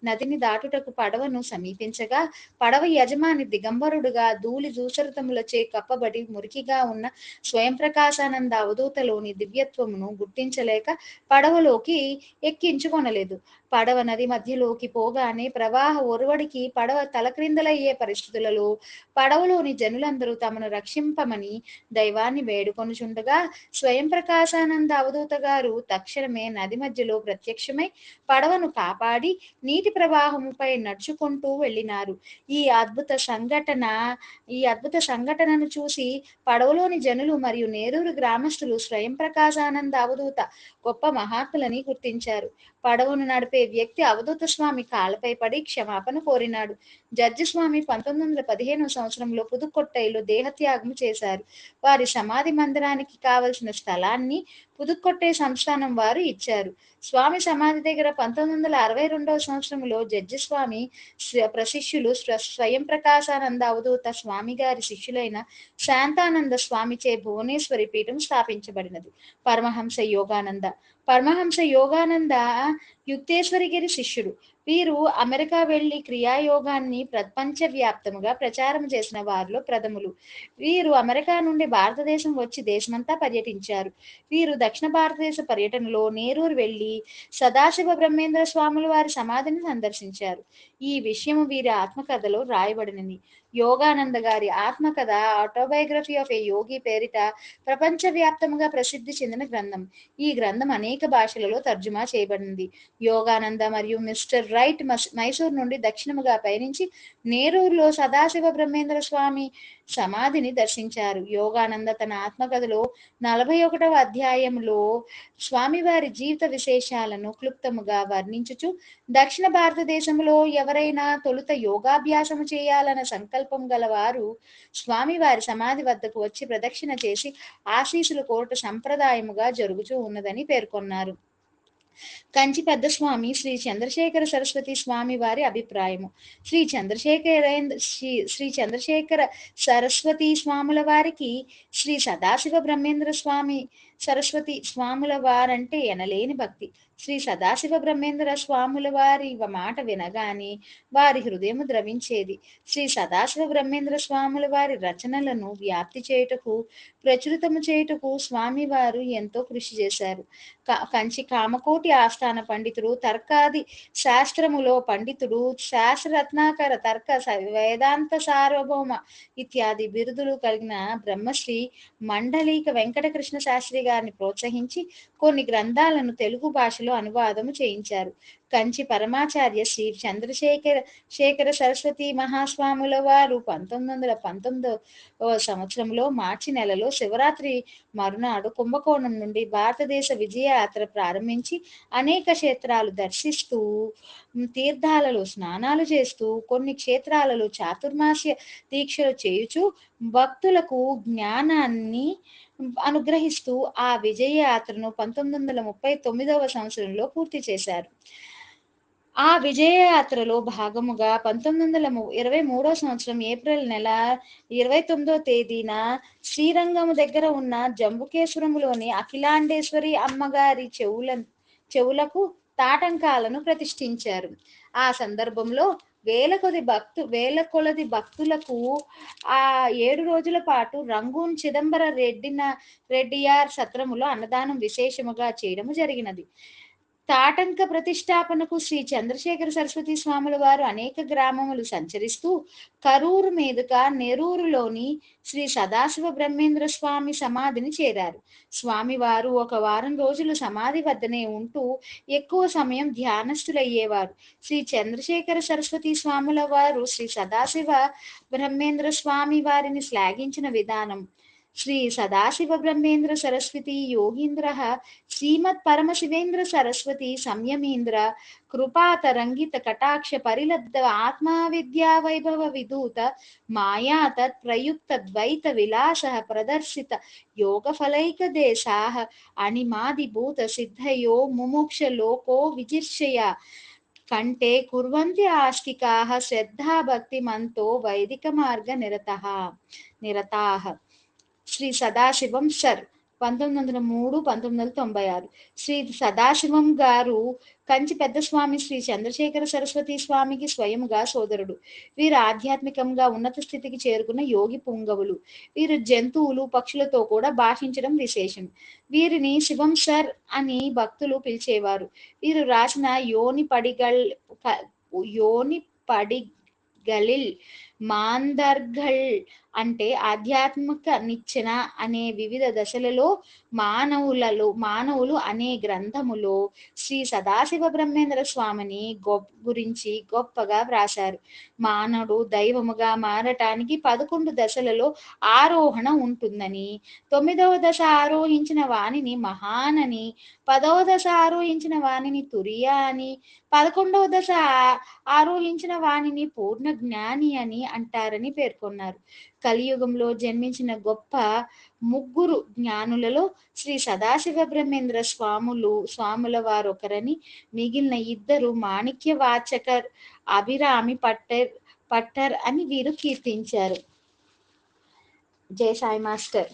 నదిని దాటుటకు పడవను సమీపించగా పడవ యజమాని దిగంబరుడుగా ధూళి దూషరితములచే కప్పబడి మురికిగా ఉన్న స్వయం ప్రకాశానంద అవధూతలోని దివ్యత్వమును గుర్తించలేక పడవలోకి ఎక్కించుకొనలేదు. పడవ నది మధ్యలోకి పోగానే ప్రవాహ ఒరవడికి పడవ తలక్రిందలయ్యే పరిస్థితులలో పడవలోని జనులందరూ తమను రక్షింపమని దైవాన్ని వేడుకొనుచుండగా స్వయం ప్రకాశానంద అవధూత గారు తక్షణమే నది మధ్యలో ప్రత్యక్షమై పడవను కాపాడి నీటి ప్రవాహముపై నడుచుకుంటూ వెళ్ళినారు. ఈ అద్భుత సంఘటనను చూసి పడవలోని జనులు మరియు నేరూరు గ్రామస్తులు స్వయం ప్రకాశానంద అవధూత గొప్ప మహాత్ములని గుర్తించారు. పడవను నడిపే వ్యక్తి అవధూత స్వామి కాళ్ళపై పడి క్షమాపణ కోరినాడు. జడ్జి స్వామి 1915 సంవత్సరంలో పుదుక్కొట్టైలో దేహత్యాగం చేశారు. వారి సమాధి మందిరానికి కావలసిన స్థలాన్ని పుదుక్కొట్టై సంస్థానం వారు ఇచ్చారు. స్వామి సమాధి దగ్గర 1962 సంవత్సరంలో జడ్జి స్వామి ప్రశిష్యులు స్వయం ప్రకాశానంద అవధూత స్వామి గారి శిష్యులైన శాంతానంద స్వామిచే భువనేశ్వరి పీఠం స్థాపించబడినది. పరమహంస యోగానంద యుక్తేశ్వరిగిరి శిష్యుడు. వీరు అమెరికా వెళ్లి క్రియాయోగాన్ని ప్రపంచవ్యాప్తముగా ప్రచారం చేసిన వారిలో ప్రథములు. వీరు అమెరికా నుండి భారతదేశం వచ్చి దేశమంతా పర్యటించారు. వీరు దక్షిణ భారతదేశ పర్యటనలో నేరూరు వెళ్లి సదాశివ బ్రహ్మేంద్ర స్వాముల వారి సమాధిని సందర్శించారు. ఈ విషయము వీరి ఆత్మకథలో రాయబడినది. యోగానంద గారి ఆత్మకథ ఆటోబయోగ్రఫీ ఆఫ్ ఏ యోగి పేరిట ప్రపంచవ్యాప్తముగా ప్రసిద్ధి చెందిన గ్రంథం. ఈ గ్రంథం అనేక భాషలలో తర్జుమా చేయబడింది. యోగానంద మరియు మిస్టర్ రైట్ మైసూర్ నుండి దక్షిణముగా పయనించి నేరూరులో సదాశివ బ్రహ్మేంద్ర స్వామి సమాధిని దర్శించారు. యోగానంద తన ఆత్మకథలో 41వ అధ్యాయంలో స్వామివారి జీవిత విశేషాలను క్లుప్తముగా వర్ణించుచు దక్షిణ భారతదేశంలో ఎవరైనా తొలుత యోగాభ్యాసము చేయాలన్న సంకల్పం గలవారు స్వామివారి సమాధి వద్దకు వచ్చి ప్రదక్షిణ చేసి ఆశీస్సులు కోరట సంప్రదాయముగా జరుగుతూ ఉన్నదని పేర్కొన్నారు. కంచి పెద్దస్వామి శ్రీ చంద్రశేఖర సరస్వతి స్వామి వారి అభిప్రాయము. శ్రీ చంద్రశేఖర సరస్వతి స్వాముల వారికి శ్రీ సదాశివ బ్రహ్మేంద్ర స్వామి సరస్వతి స్వాముల వారంటే ఎనలేని భక్తి. శ్రీ సదాశివ బ్రహ్మేంద్ర స్వాముల వారి మాట వినగానే వారి హృదయం ద్రవించేది. శ్రీ సదాశివ బ్రహ్మేంద్ర స్వాముల వారి రచనలను వ్యాప్తి చేయుటకు, ప్రచురితము చేయుటకు స్వామి వారు ఎంతో కృషి చేశారు. కంచి కామకోటి ఆస్థాన పండితుడు, తర్కాది శాస్త్రములో పండితుడు, శాస్త్రరత్నాకర, తర్క వేదాంత సార్వభౌమ ఇత్యాది బిరుదులు కలిగిన బ్రహ్మశ్రీ మండలిక వెంకటకృష్ణ శాస్త్రి గారిని ప్రోత్సహించి కొన్ని గ్రంథాలను తెలుగు భాషలో అనువాదము చేయించారు. కంచి పరమాచార్య శ్రీ చంద్రశేఖర సరస్వతి మహాస్వాముల వారు 1919 సంవత్సరంలో మార్చి నెలలో శివరాత్రి మరునాడు కుంభకోణం నుండి భారతదేశ విజయయాత్ర ప్రారంభించి అనేక క్షేత్రాలు దర్శిస్తూ, తీర్థాలలో స్నానాలు చేస్తూ, కొన్ని క్షేత్రాలలో చాతుర్మాస్య దీక్షలు చేయుచు భక్తులకు జ్ఞానాన్ని అనుగ్రహిస్తూ ఆ విజయయాత్రను 1939 సంవత్సరంలో పూర్తి చేశారు. ఆ విజయయాత్రలో భాగముగా 1923 సంవత్సరం ఏప్రిల్ నెల 29వ తేదీన శ్రీరంగము దగ్గర ఉన్న జంబుకేశ్వరములోని అఖిలాండేశ్వరి అమ్మగారి చెవులకు తాటంకాలను ప్రతిష్ఠించారు. ఆ సందర్భంలో వేల కొలది భక్తులకు ఆ 7 రోజుల పాటు రంగూన్ చిదంబర రెడ్డియార్ సత్రములో అన్నదానం విశేషముగా చేయడము జరిగినది. తాటంక ప్రతిష్టాపనకు శ్రీ చంద్రశేఖర సరస్వతి స్వాముల వారు అనేక గ్రామములు సంచరిస్తూ కరూరు మీదుగా నెరూరులోని శ్రీ సదాశివ బ్రహ్మేంద్ర స్వామి సమాధిని చేరారు. స్వామివారు ఒక వారం రోజులు సమాధి వద్దనే ఉంటూ ఎక్కువ సమయం ధ్యానస్థులయ్యేవారు. శ్రీ చంద్రశేఖర సరస్వతి స్వాముల వారు శ్రీ సదాశివ బ్రహ్మేంద్ర స్వామి వారిని శ్లాఘించిన విధానం: శ్రీ సదాశివ బ్రహ్మేంద్ర సరస్వతి యోగీంద్ర శ్రీమత్ పరమశివేంద్ర సరస్వతి సంయమీంద్ర కృపాతరంగిత కటాక్ష పరిలబ్ధ ఆత్మా విద్యా వైభవ విదూత మాయా తత్ ప్రయుక్త ద్వైత విలాస ప్రదర్శిత యోగ ఫలైక దేశాః అణిమాదిభూత సిద్ధయో ముముక్ష లోకో విజిర్షయ కంటే కుర్వంతి ఆస్తికాః శ్రద్ధా భక్తి మంతో వైదిక మార్గ నిరతాః. శ్రీ సదాశివం సర్ 1903-1996. శ్రీ సదాశివం గారు కంచి పెద్దస్వామి శ్రీ చంద్రశేఖర సరస్వతి స్వామికి స్వయముగా సోదరుడు. వీరు ఆధ్యాత్మికంగా ఉన్నత స్థితికి చేరుకున్న యోగి పుంగవులు. వీరు జంతువులు, పక్షులతో కూడా భాషించడం విశేషం. వీరిని శివం సర్ అని భక్తులు పిలిచేవారు. వీరు రాసిన యోని పడిగలిల్ మాందర్గల్ అంటే ఆధ్యాత్మిక నిచ్చెన అనే వివిధ దశలలో మానవులు అనే గ్రంథములో శ్రీ సదాశివ బ్రహ్మేంద్ర స్వామిని గురించి గొప్పగా వ్రాశారు. మానవుడు దైవముగా మారటానికి 11 దశలలో ఆరోహణ ఉంటుందని, 9వ దశ ఆరోహించిన వాణిని మహానని, 10వ దశ ఆరోహించిన వాణిని తురియ అని, 11వ దశ ఆరోహించిన వాణిని పూర్ణ జ్ఞాని అని అంటారని పేర్కొన్నారు. కలియుగంలో జన్మించిన గొప్ప 3 జ్ఞానులలో శ్రీ సదాశివ బ్రహ్మేంద్ర స్వాముల వారొకరని, మిగిలిన 2 మాణిక్య వాచకర్, అభిరామి పట్టర్ అని వీరు కీర్తించారు. జై సాయి మాస్టర్.